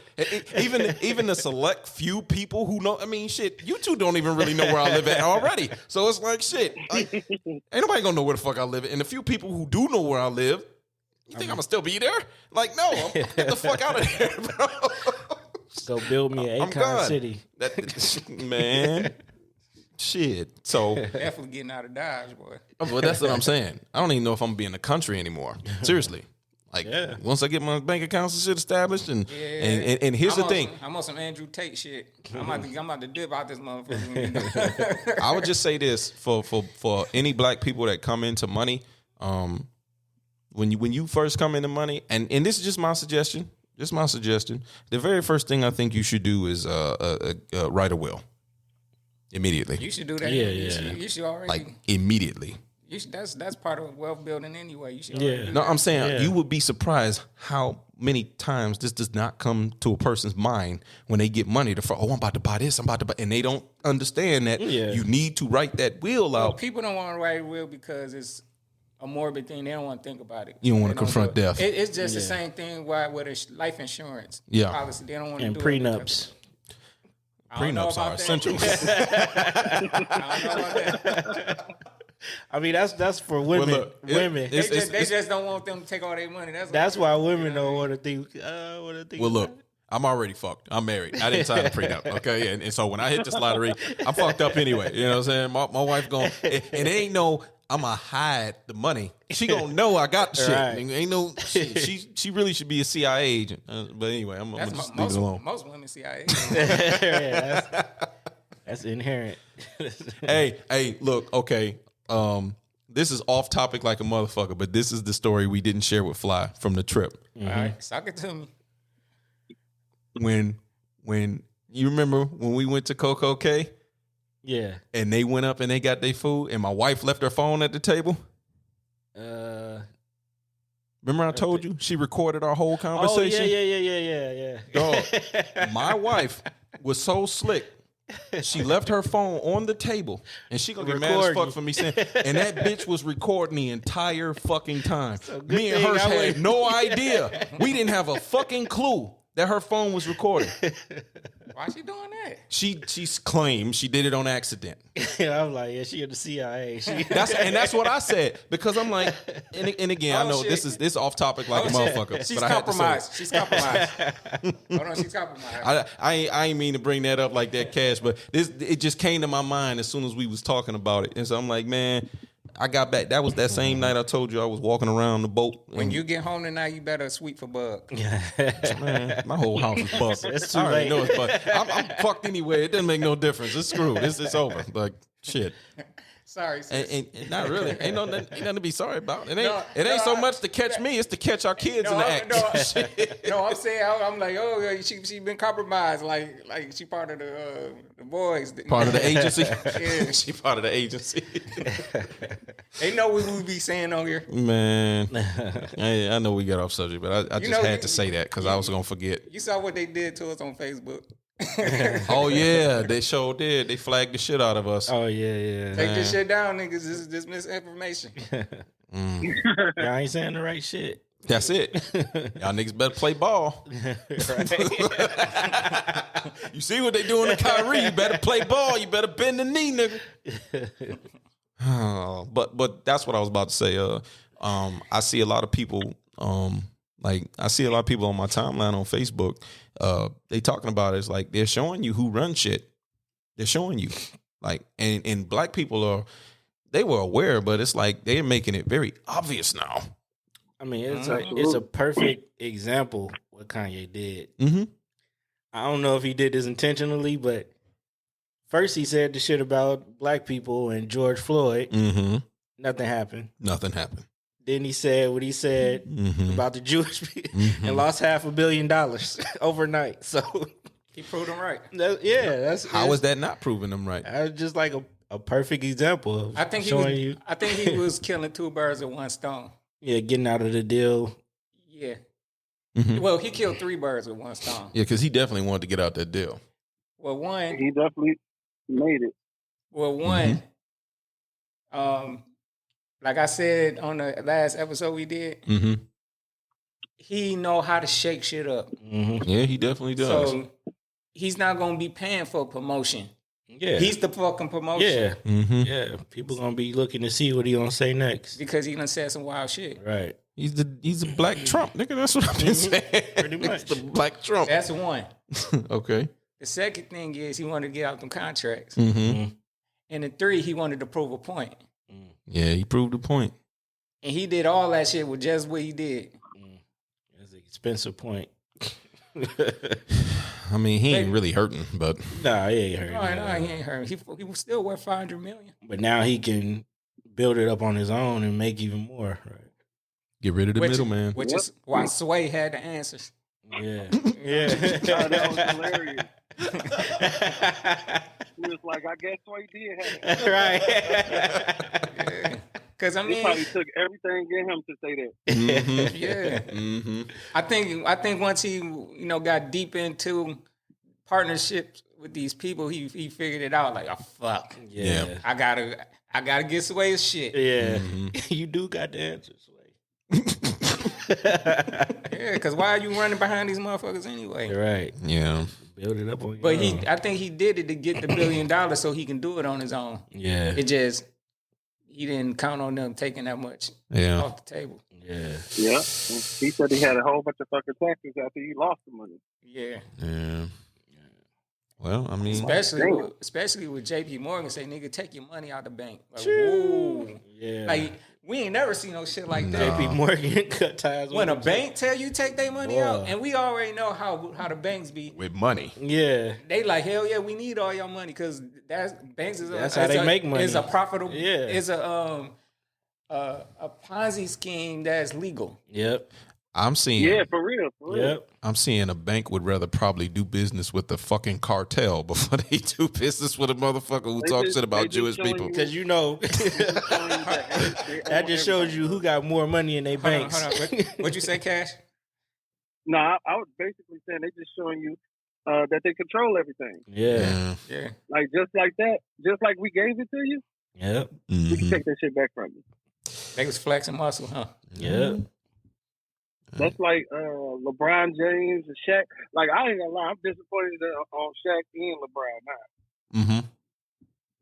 Even the select few people who know. I mean, shit, you two don't even really know where I live at already. So it's like shit. Like, ain't nobody gonna know where the fuck I live at. And the few people who do know where I live, you think I'm gonna still be there? Like, no, get the fuck out of there, bro. Go build me an Akon city. Man, shit. So definitely getting out of Dodge, boy. But that's what I'm saying. I don't even know if I'm gonna be in the country anymore. Seriously. Like once I get my bank accounts and shit established, and here's the thing. I'm on some Andrew Tate shit. I'm about to dip out this motherfucker. I would just say this for any black people that come into money, when you first come into money, and this is just my suggestion. Just my suggestion. The very first thing I think you should do is write a will immediately. You should do that. Yeah, You should already like immediately. That's part of wealth building anyway. You should. No, I'm saying you would be surprised how many times this does not come to a person's mind when they get money to. I'm about to buy this. I'm about to buy, and they don't understand that you need to write that will out. People don't want to write a will because it's a morbid thing. They don't want to think about it. You don't want to confront death. It's just the same thing with a life insurance policy. They don't want to do prenups. Prenups are essential. I don't know about that. I mean, that's for women. Well, look, Women. They just don't want them to take all their money. That's why women don't want to think. Well, look. I'm already fucked. I'm married. I didn't sign a prenup. Okay. And so when I hit this lottery, I'm fucked up anyway. You know what I'm saying? My wife going, and it ain't no, I'm going to hide the money. She going to know I got the shit. Right. Ain't no, she really should be a CIA agent. But anyway, I'm going to just leave it alone. Most women CIA. That's inherent. Hey, look, okay. This is off topic like a motherfucker, but this is the story we didn't share with Fly from the trip. All right. Suck it to me. When you remember when we went to Coco K? Yeah. And they went up and they got their food and my wife left her phone at the table? Remember I told you? She recorded our whole conversation? Oh, yeah. Dog, my wife was so slick. She left her phone on the table and she gonna get mad as fuck for me saying, and that bitch was recording the entire fucking time. Me and her had no idea. We didn't have a fucking clue that her phone was recording. Why she doing that? She claimed she did it on accident. I'm like, she in the CIA. That's what I said because I'm like, and again, I know this is off topic like a motherfucker. She's compromised. She's compromised. Hold on, she's compromised. I ain't mean to bring that up like that, Cash, but it just came to my mind as soon as we was talking about it, and so I'm like, man. I got back. That was that same night I told you I was walking around the boat. When you get home tonight, you better sweep for bug. Man, my whole house is bugged. It's too I already late. know it's bugged. I'm fucked anyway. It doesn't make no difference. It's screwed. It's over. Like shit. Sorry, sis. And not really. Ain't nothing to be sorry about. It ain't so much to catch me. It's to catch our kids in the act. I'm saying I'm like, she been compromised. Like she part of the boys. Part of the agency. Yeah. She part of the agency. They know what we be saying on here. Man, I know we got off subject, but I just had to say that because I was gonna forget. You saw what they did to us on Facebook. Oh yeah, they sure did. They flagged the shit out of us. Oh yeah. Take this shit down, niggas. This is just misinformation. Y'all ain't saying the right shit. That's it. Y'all niggas better play ball. You see what they doing to Kyrie? You better play ball. You better bend the knee, nigga. But that's what I was about to say. I see a lot of people. I see a lot of people on my timeline on Facebook. They talking about it. It's like they're showing you who runs shit. They're showing you, like, and black people they were aware, but it's like they're making it very obvious now. I mean, it's a perfect example what Kanye did. Mm-hmm. I don't know if he did this intentionally, but first he said the shit about black people and George Floyd. Mm-hmm. Nothing happened. Then he said what he said about the Jewish people and lost $500 million overnight. So he proved him right. How is that not proving them right? That's just like a perfect example of I think he was killing two birds with one stone. getting out of the deal. Yeah. Mhm. Well, he killed 3 birds with one stone. Yeah, because he definitely wanted to get out that deal. Well, one, He definitely made it. like I said on the last episode we did, Mm-hmm. he know how to shake shit up. Mm-hmm. Yeah, he definitely does. So he's not gonna be paying for promotion. Yeah, He's the fucking promotion. yeah, Mm-hmm. yeah. People gonna be looking to see what he gonna say next. Because he done said some wild shit. Right. He's a black Trump, nigga. That's what I've been saying. Pretty much. He's the black Trump. That's one. Okay. The second thing is he wanted to get out them contracts. Mm-hmm. And the 3, he wanted to prove a point. Yeah, he proved the point. And he did all that shit with just what he did. That's an expensive point. I mean, he ain't really hurting, but Nah, he ain't hurt. No, he ain't hurt. He was still worth $500 million. But now he can build it up on his own and make even more. Right. get rid of the middleman. Which is why Sway had the answers. Yeah. Oh, that was hilarious. He was like, I guess what he did have. Right. Because I He mean, probably took everything in him to say that. Mm-hmm. yeah. Mm-hmm. I think once he got deep into partnerships with these people, he figured it out. Like, oh fuck, Yeah. I gotta get Sway's shit. Yeah. Mm-hmm. You do got the answers. Yeah, because why are you running behind these motherfuckers anyway? Right. Yeah. Build it up on your But own. I think he did it to get the $1 billion so he can do it on his own. Yeah. It just he didn't count on them taking that much Yeah. off the table. Yeah. Yeah. He said he had a whole bunch of fucking taxes after he lost the money. Yeah. Yeah. Well, I mean, Especially with JP Morgan say, nigga, take your money out the bank. Like, whoa. Yeah. Like, we ain't never seen no shit like that. JP Morgan cut ties with When a him. bank tell you take their money Boy. out, and we already know how the banks be. with money. Yeah. They like, hell yeah, we need all your money because banks is That's how they make money. It's a profitable. Yeah. It's a Ponzi scheme that's legal. Yep. I'm seeing. Yeah, for real. Yep. I'm seeing a bank would rather probably do business with the fucking cartel before they do business with a motherfucker who They talks just- shit about they just Jewish showing people. you- Because that just shows you who got more money in their banks. Hold on. What'd you say, Cash? No, I was basically saying they just showing you that they control everything. Yeah. Yeah. Like just like that, just like we gave it to you, Yep. we can Mhm. take that shit back from you. They was flexing muscle, huh? Yep. That's like LeBron James and Shaq. Like I ain't gonna lie, I'm disappointed on Shaq and LeBron now. Mm-hmm.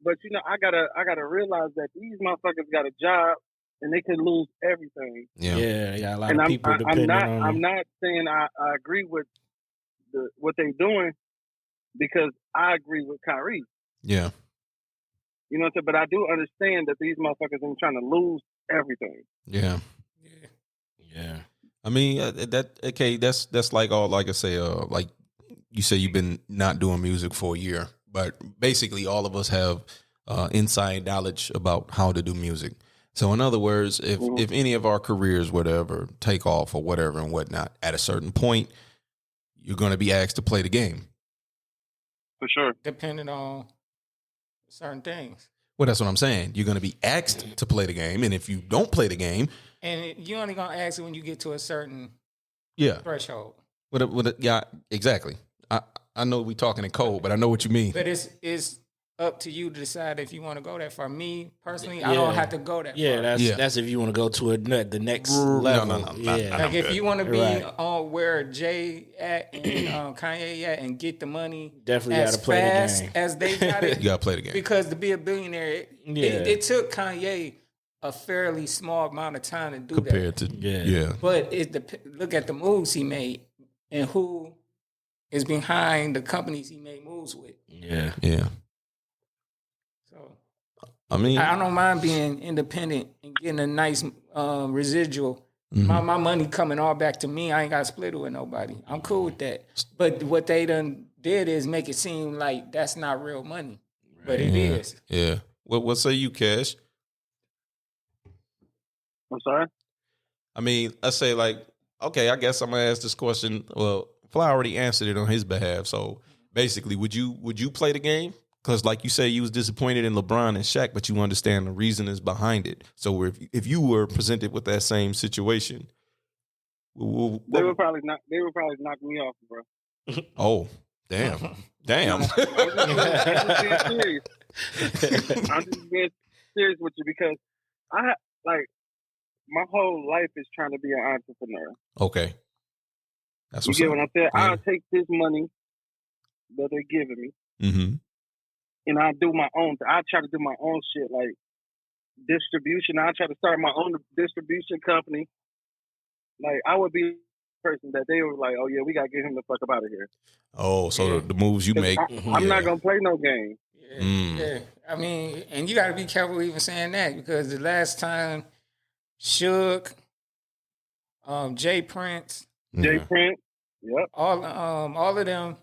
But I gotta realize that these motherfuckers got a job and they could lose everything. Yeah. Yeah. They got a lot And of people depending on them. I'm not saying I agree with what they doing because I agree with Kyrie. Yeah. You know what I'm saying? But I do understand that these motherfuckers ain't trying to lose everything. Yeah. Yeah. Yeah. I mean, that's like all, like I say, like you say, you've been not doing music for a year, but basically all of us have inside knowledge about how to do music. So in other words, if any of our careers, whatever, take off or whatever and whatnot, at a certain point, you're going to be asked to play the game. For sure. Depending on certain things. Well, that's what I'm saying. You're going to be asked to play the game, and if you don't play the game, And you only gonna ask it when you get to a certain yeah, threshold. yeah, exactly. I know we talking in code, but I know what you mean. But it's up to you to decide if you want to go that far. Me personally, I Yeah. don't have to go that Yeah, far. that's if you want to go to the next No, level. no, yeah. Like if you want to be Right. on where Jay at and Kanye at and get the money Definitely as gotta play the fast game. as they got it, You got to play the game. because to be a billionaire, it took Kanye a fairly small amount of time to do Compared that. to Yeah. But look at the moves he made and who is behind the companies he made moves with. Yeah. yeah. So I mean, I don't mind being independent and getting a nice residual. mhm. My money coming all back to me. I ain't got to split it with nobody. I'm cool with that. But what they done did is make it seem like that's not real money. But it yeah, is. yeah. What say you, Cash? I'm sorry. I mean, I say like, okay, I guess I'm gonna ask this question. Well, Fly already answered it on his behalf. So basically, would you play the game? Because like you say, you was disappointed in LeBron and Shaq, but you understand the reason is behind it. So if you were presented with that same situation, they would probably knock me off, bro. Oh, damn. I'm just being serious with you because my whole life is trying to be an entrepreneur. Okay. That's you what's get up. what I'm saying? Yeah. I'll take this money that they're giving me, Mm-hmm. and I do my own. I try to do my own shit, like distribution. I try to start my own distribution company. Like I would be the person that they were like, "Oh yeah, we gotta get him the fuck up out of here." Oh, so the moves you make. I'm not gonna play no game. Yeah. I mean, and you got to be careful even saying that because the last time Suge, Jay Prince, yep, all of them,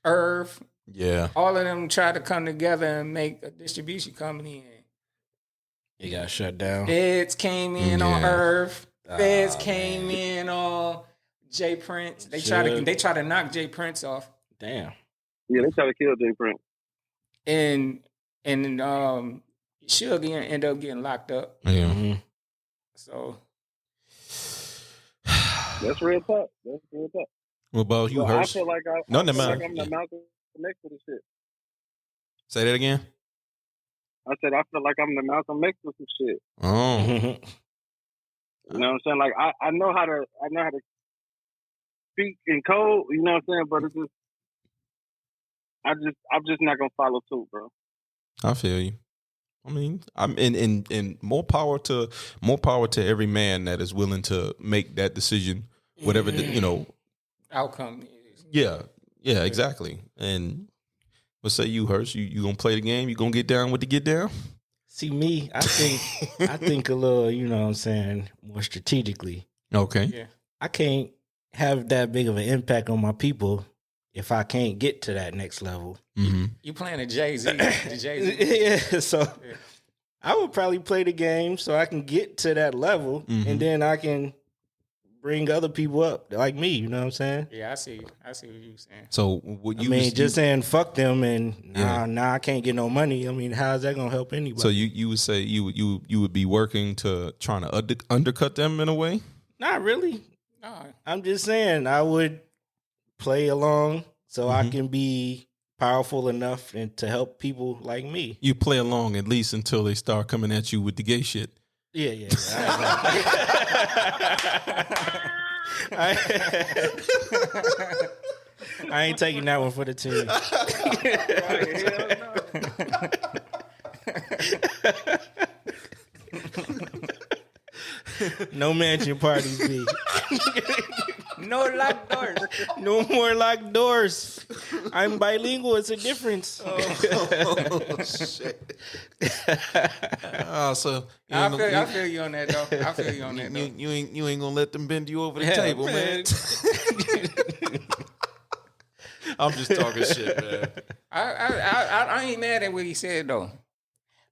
Irv, yeah, all of them tried to come together and make a distribution company. And It got shut down. Feds came in on Irv. Feds came in on Jay Prince. They try to knock Jay Prince off. Damn. Yeah, they try to kill Jay Prince. And Suge ended up getting locked up. Yeah. Mm-hmm. So that's real tough. What about you, Hirsch? I feel like I'm the Malcolm X of the shit. Say that again. I said I feel like I'm the Malcolm X of some shit. Oh. You know what I'm saying? Like I know how to speak in code, you know what I'm saying? But it's just I'm just not gonna follow suit, bro. I feel you. I mean, I'm in more power to every man that is willing to make that decision, whatever the, outcome is. Yeah, exactly. And let's say you, Hirsch, you gonna play the game? You gonna get down with the get down? See me, I think a little, you know what I'm saying, more strategically. Okay. Yeah. I can't have that big of an impact on my people if I can't get to that next level. Mm-hmm. You playing a Jay-Z. Yeah, so I would probably play the game so I can get to that level, and then I can bring other people up like me. You know what I'm saying? Yeah, I see what you're saying. So what you saying fuck them and nah, I can't get no money. I mean, how's that gonna help anybody? So you would say you would be working to trying to undercut them in a way? Not really. No. I'm just saying I would play along so I can be powerful enough and to help people like me. You play along at least until they start coming at you with the gay shit. Yeah. I ain't taking that one for the team. No mansion parties, B. No locked doors. No more locked doors. I'm bilingual. It's a difference. Oh shit. So I feel you on that though. I feel you on that though. You ain't gonna let them bend you over the table, man. I'm just talking shit, man. I ain't mad at what he said though,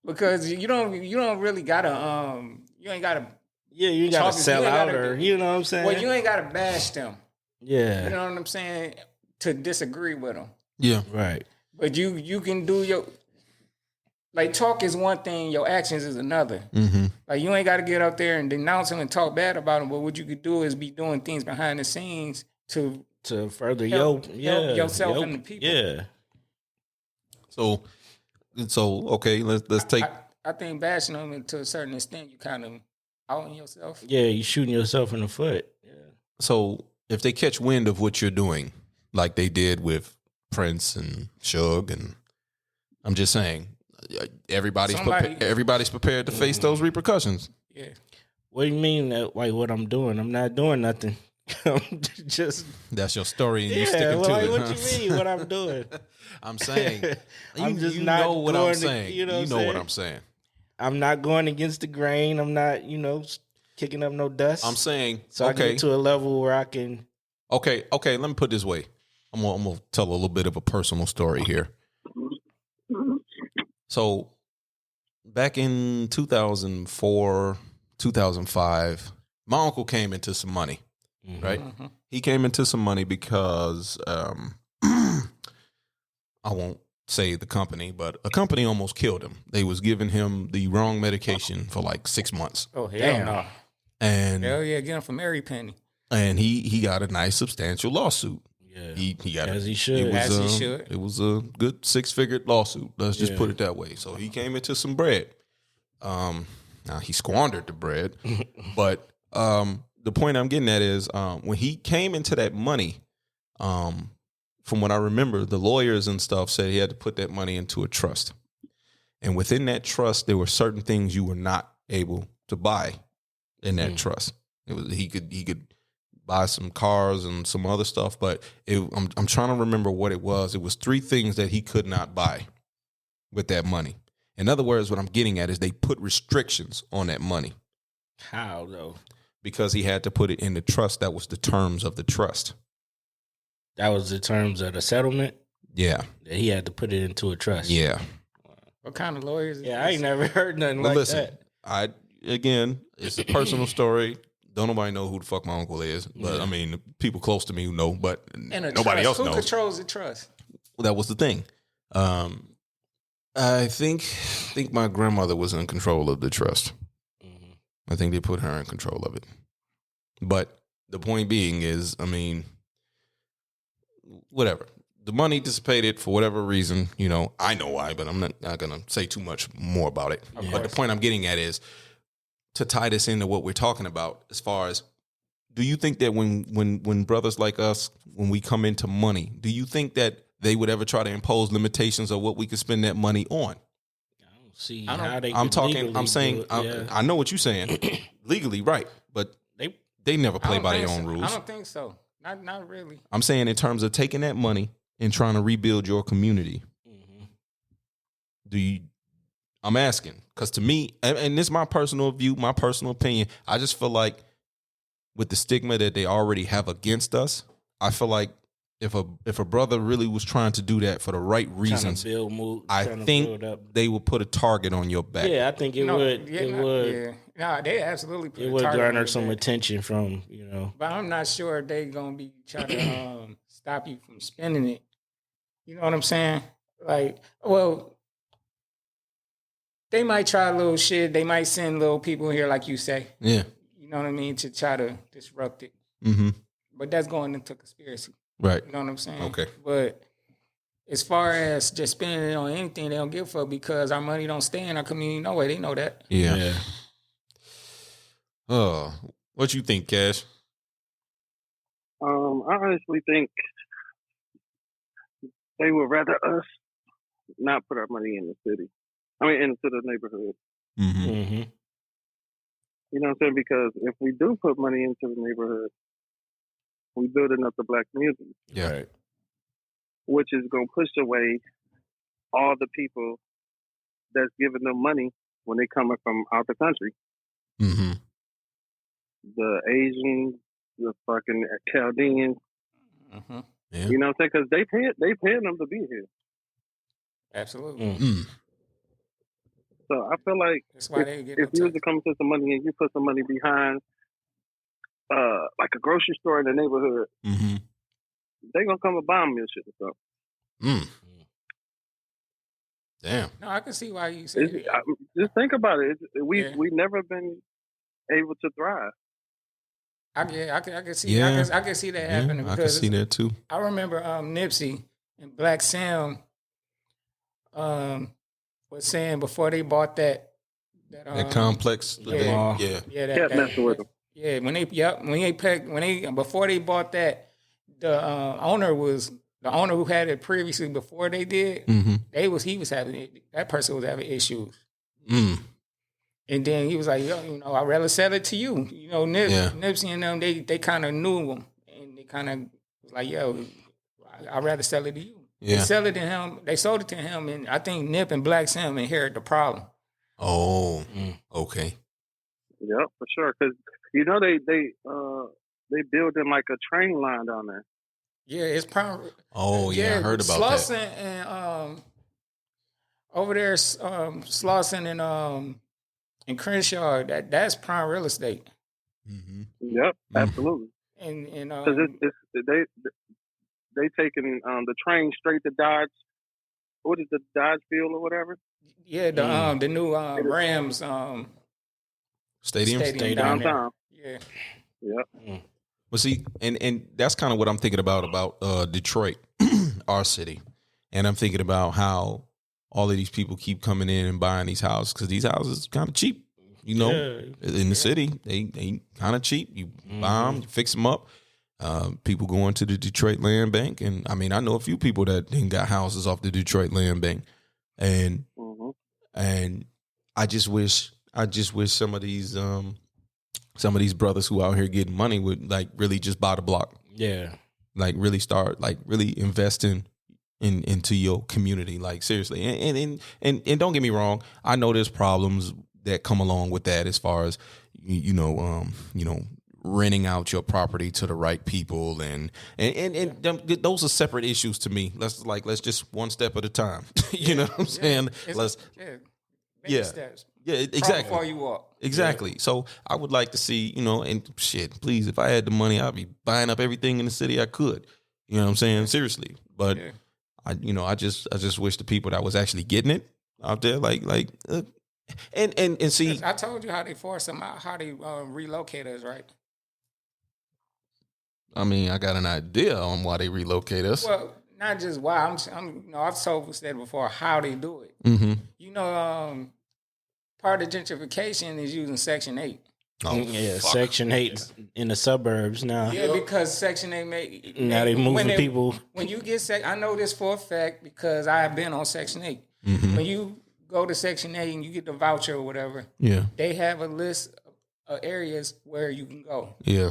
because you don't really gotta you ain't gotta. Yeah, you ain't gotta sell out or you know what I'm saying. Well, you ain't gotta bash them. Yeah, you know what I'm saying, to disagree with them. Yeah, right. But you can do your talk is one thing, your actions is another. Mm-hmm. Like you ain't got to get up there and denounce them and talk bad about them. But what you could do is be doing things behind the scenes to further help yourself and the people. Yeah. So okay, let's take. I think bashing them to a certain extent, you kind of outing yourself. Yeah, you shooting yourself in the foot. Yeah. So if they catch wind of what you're doing, like they did with Prince and Suge, and I'm just saying, everybody's prepared to face those repercussions. Yeah. What do you mean that? Like what I'm doing? I'm not doing nothing. I'm just. That's your story, and you sticking to it. What huh? you mean? What I'm doing? I'm saying. I'm just you not know what I'm going saying. You know what I'm saying. I'm not going against the grain. I'm not, kicking up no dust. I'm saying, so I can get to a level where I can. Okay. Let me put it this way. I'm gonna tell a little bit of a personal story here. So, back in 2004, 2005, my uncle came into some money. Right? He came into some money because I won't say the company, but a company almost killed him. They was giving him the wrong medication for like 6 months. Oh hell Damn. no! And Hell yeah, get him from Mary Penny. and he got a nice substantial lawsuit. Yeah. He got As it. he should. It was, As he should. It was a good 6-figure lawsuit. Let's just Yeah. put it that way. So he came into some bread. Now he squandered the bread, but the point I'm getting at is when he came into that money, from what I remember, the lawyers and stuff said he had to put that money into a trust, and within that trust there were certain things you were not able to buy in that trust. It was he could buy some cars and some other stuff, but I'm trying to remember what it was. It was 3 things that he could not buy with that money. In other words, what I'm getting at is they put restrictions on that money How though? because he had to put it in the trust. That was the terms of the trust. That was the terms of the settlement. Yeah. That he had to put it into a trust. Yeah. What kind of lawyers? Is Yeah, I this? ain't never heard nothing But like listen, that. it's a personal story. Don't nobody know who the fuck my uncle is, but I mean, people close to me who know, but And a nobody trust. else Who knows. controls the trust? That was the thing. I think my grandmother was in control of the trust. Mhm. I think they put her in control of it. But the point being is, I mean, whatever. The money dissipated for whatever reason. You know, I know why, but I'm not going to say too much more about it. But the point I'm getting at is to tie this into what we're talking about as far as, do you think that when brothers like us, when we come into money, do you think that they would ever try to impose limitations of what we could spend that money on? I don't see I don't- how they. I'm could talking. legally I'm saying. do it. Yeah. I know what you're saying. Legally, right? But they never I play don't by their think own so. rules. I don't think so. Not really. I'm saying in terms of taking that money and trying to rebuild your community. Mhm. Do you? I'm asking because to me, and this is my personal view, my personal opinion. I just feel like with the stigma that they already have against us, I feel like if a brother really was trying to do that for the right reasons, Trying to build mood, I trying to think build up. they would put a target on your back. Yeah, I think it would. It would. Yeah. No, they absolutely put It a would target on garner your some back. attention from But I'm not sure if they gonna be trying to stop you from spending it. You know what I'm saying? Like, well, they might try a little shit. They might send little people here, like you say. Yeah. You know what I mean? To try to disrupt it. Mm-hmm. But that's going into conspiracy. Right. You know what I'm saying? Okay. But as far as just spending it on anything, they don't give a fuck because our money don't stay in our community no way. They know that. Yeah. What you think, Cash? I honestly think they would rather us not put our money in the city. I mean, into the neighborhood. Mm-hmm. Mm-hmm. You know what I'm saying? Because if we do put money into the neighborhood, we building up the black community, Yeah. Right. which is going to push away all the people that's giving them money when they coming from out the country. Mm-hmm. The Asians, the fucking Chaldeans. Mm-hmm. Yeah. You know what I'm saying? Because they paying them to be here. Absolutely. Mm. Mm. So I feel like That's why they get if no you was tax. to come to some money and you put some money behind, like a grocery store in the neighborhood, Mm-hmm. they gonna come and bomb your shit or something. Mm. Damn. No, I can see why you say that. Just think about it. We Yeah. never been able to thrive. I can see. Yeah. I can see that Yeah, happening I can because see that too. I remember Nipsey and Black Sam was saying before they bought that That complex. yeah. Yeah. yeah Kept messing with them. yeah when they before they bought that the owner who had it previously before they did Mm-hmm. that person was having issues. Mm. And then he was like, yo, I'd rather sell it to you. Yeah. Nipsey and them, they kind of knew him. And they kind of was like, yo, I'd rather sell it to you. Yeah. They sold it to him, and I think Nip and Black Sam inherited the problem. Oh. Okay. Yep, for sure. Because they building like a train line down there. Yeah, it's probably. Oh yeah, I heard about Slauson that. and over there, Slauson and Crenshaw, that's prime real estate. Mm-hmm. Yep, absolutely. And Because they taking the train straight to Dodge what is the Dodge Field or whatever? Yeah, the new Rams Stadium. stadium down there. Downtown. Yeah. Yep. But see, and that's kind of what I'm thinking about Detroit, our city, and I'm thinking about how all of these people keep coming in and buying these houses because these houses kind of cheap, in the city. They kind of cheap. You buy them, you fix them up. People going to the Detroit Land Bank, and I mean, I know a few people that got houses off the Detroit Land Bank, and and I just wish some of these brothers who out here getting money would like really just buy the block. Yeah. Like really start like really investing into your community. Like seriously. And don't get me wrong, I know there's problems that come along with that as far as renting out your property to the right people and those are separate issues to me. Let's just one step at a time. You know what I'm saying? Baby steps. Yeah, exactly. Before you walk. Exactly. Yeah. So I would like to see, and shit, please, if I had the money, I'd be buying up everything in the city I could. You know what I'm saying? Seriously. But I just wish the people that was actually getting it out there, and see. I told you how they force them out, how they relocate us, right? I mean, I got an idea on why they relocate us. Well, not just why. I've said before how they do it. Mm-hmm. Part of gentrification is using Section 8. Oh, yeah, fuck. Section 8 in the suburbs now. Yeah, because Section 8 now they moving people. When you get I know this for a fact because I have been on Section 8. Mm-hmm. When you go to Section 8 and you get the voucher or whatever, they have a list of areas where you can go. Yeah.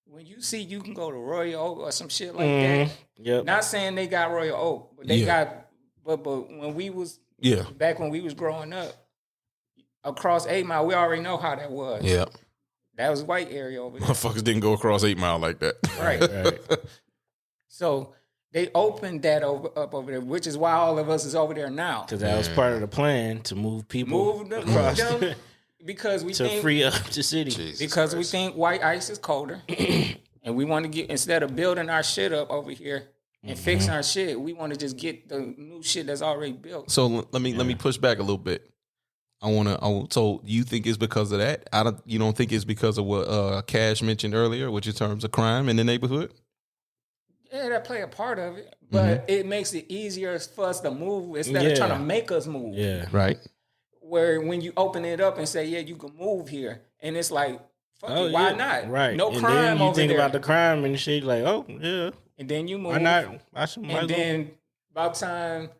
When you see you can go to Royal Oak or some shit like that. Yep. Not saying they got Royal Oak, but they got. But when we was back when we was growing up. Across 8 Mile, we already know how that was. Yeah. That was white area over there. Motherfuckers didn't go across 8 Mile like that. Right. So they opened that up over there, which is why all of us is over there now. Because that was part of the plan to move people move them because we think free up the city. Jesus because Christ. we think white ice is colder, and we want to get instead of building our shit up over here and fixing our shit, we want to just get the new shit that's already built. So let me push back a little bit. So you think it's because of that? You don't think it's because of what Cash mentioned earlier, which in terms of crime in the neighborhood? Yeah, that play a part of it, but it makes it easier for us to move instead of trying to make us move. Yeah, right. Where when you open it up and say, "Yeah, you can move here," and it's like, "Fuck it, why not?" Right. No and crime then you over think there. about the crime and shit, like, oh yeah, and then you move. Why not? And then about time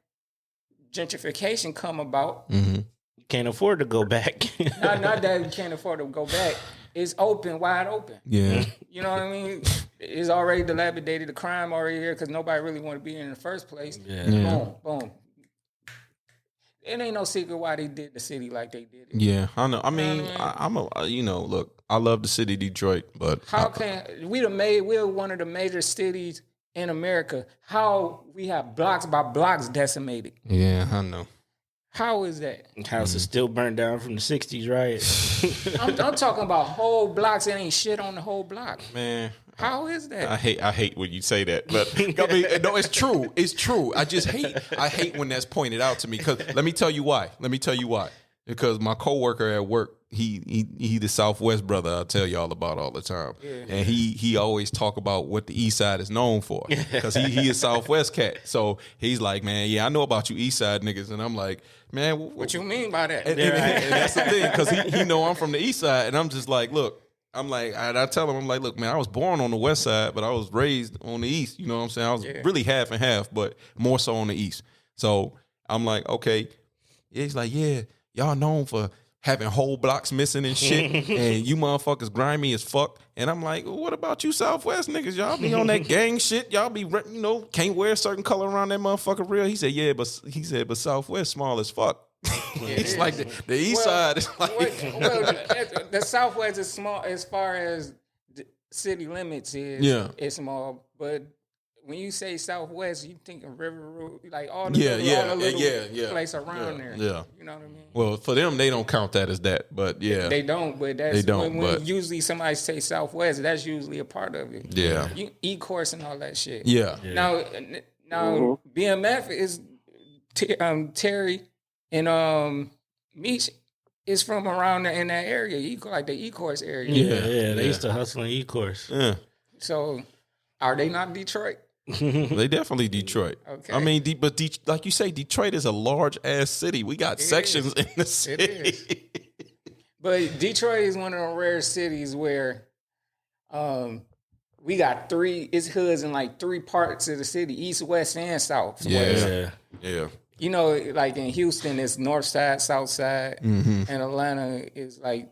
gentrification come about. Mm-hmm. Can't afford to go back. not that you can't afford to go back. It's open, wide open. Yeah. You know what I mean? It's already dilapidated. The crime already here because nobody really want to be in the first place. Yeah. Boom. It ain't no secret why they did the city like they did it. Yeah, I know. I mean, look, I love the city of Detroit, but we're one of the major cities in America. How we have blocks by blocks decimated. Yeah, I know. How is that? House is still burnt down from the 60s, right? I'm talking about whole blocks. It ain't shit on the whole block. Man, how is that? I hate when you say that, but I mean, no, it's true. It's true. I hate when that's pointed out to me. Because let me tell you why. Because my coworker at work, he the Southwest brother I tell y'all about all the time, and he always talk about what the East Side is known for because he is Southwest cat. So he's like, man, I know about you East Side niggas, and I'm like, man, what you mean by that? And that's the thing because he know I'm from the East Side, and I'm just like, look. I'm like, I tell him, I'm like, look, man, I was born on the West Side, but I was raised on the East. You know what I'm saying? I was really half and half, but more so on the East. So I'm like, okay. He's like, yeah, y'all known for having whole blocks missing and shit, and you motherfuckers grimy as fuck. And I'm like, well, what about you Southwest niggas? Y'all be on that gang shit. Y'all be, can't wear a certain color around that motherfucker real. He said, but Southwest small as fuck. It's like the East Side is like the Southwest is small as far as the city limits is. Yeah, it's small, but when you say Southwest, you think of River Road, like all the little place around there. Yeah, you know what I mean. Well, for them, they don't count that as that, but they don't. But that's when usually somebody say Southwest, that's usually a part of it. Yeah, E-course and all that shit. Yeah. Now BMF is Terry and Meech is from around in that area, like the E-course area. Yeah. They used to hustle in E-course. Yeah. So, are they not Detroit? They definitely Detroit. Okay. I mean, like you say, Detroit is a large ass city. We got sections in the city. It is. But Detroit is one of the rare cities where we got it's hoods in like 3 parts of the city, east, west, and south. Yeah. You know, like in Houston, it's north side, south side, and Atlanta is like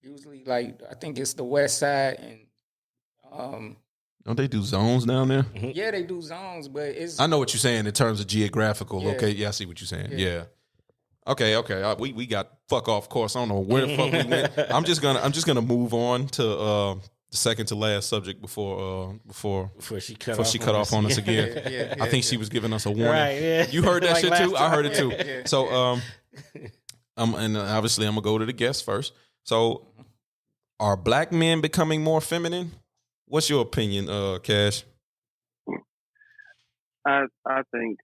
usually like I think it's the west side, and don't they do zones down there? yeah, they do zones, but it's I know what you're saying in terms of geographical. Yeah. Okay, yeah, I see what you're saying. Yeah. Okay. We got fuck off course. I don't know where the fuck we went. I'm just gonna move on to the second to last subject before she cut off on us again. yeah, I think she was giving us a warning. Right, yeah. You heard that Like shit too? last I heard it too. Yeah. So and obviously I'm gonna go to the guests first. So are black men becoming more feminine? What's your opinion, Cash? I think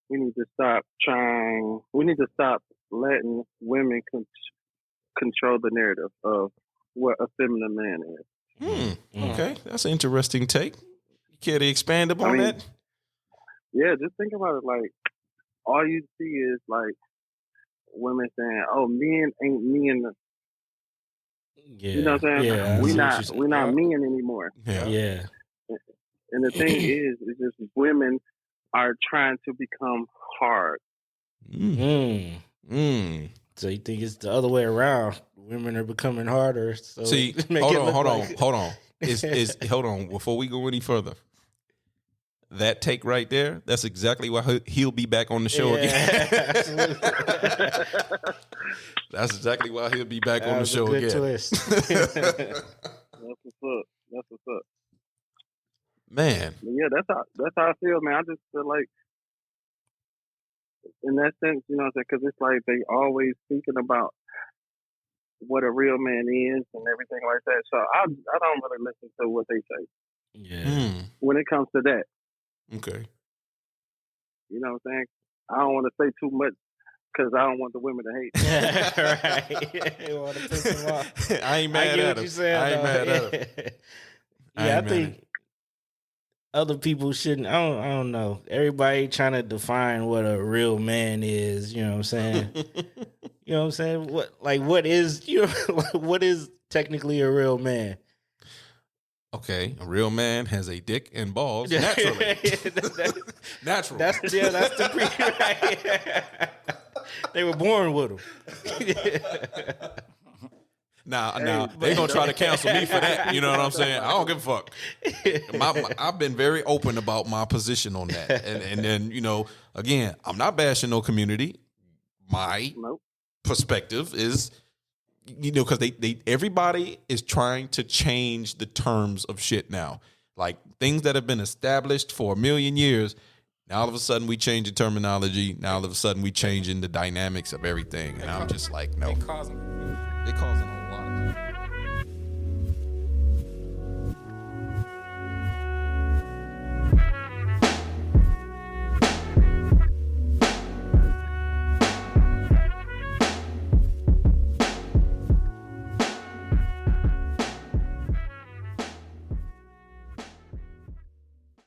we need to stop trying. We need to stop letting women control the narrative of what a feminine man is. Okay, that's an interesting take. You care to expand upon that? Yeah, just think about it. Like, all you see is like women saying, "Oh, men ain't men." You know what I'm saying? Yeah, we're not men anymore. Yeah. And the thing is just women are trying to become hard. So you think it's the other way around? Women are becoming harder. So See, hold on. Hold on. Before we go any further, that take right there, that's exactly why he'll be back on the show again. That's exactly why he'll be back on the show again. Twist. That's what's up. Man. Yeah, that's how I feel, man. I just feel like, in that sense, you know what I'm saying? Because it's like they always speaking about what a real man is and everything like that. So I don't really listen to what they say. Yeah. When it comes to that. Okay. You know what I'm saying? I don't want to say too much because I don't want the women to hate. Right. You want to piss them off. I ain't mad at him. I ain't mad at him. Yeah, I think other people shouldn't. I don't know. Everybody trying to define what a real man is. You know what I'm saying? You know what I'm saying? What is technically a real man? Okay, a real man has a dick and balls naturally. Naturally. That's the right. They were born with them. Now they're gonna try to cancel me for that. You know what I'm saying? I don't give a fuck. I've been very open about my position on that, and then again, I'm not bashing no community. My perspective is, because everybody is trying to change the terms of shit now. Like things that have been established for a million years. Now all of a sudden we change the terminology. Now all of a sudden we changing the dynamics of everything, and I'm just like, no. They causing a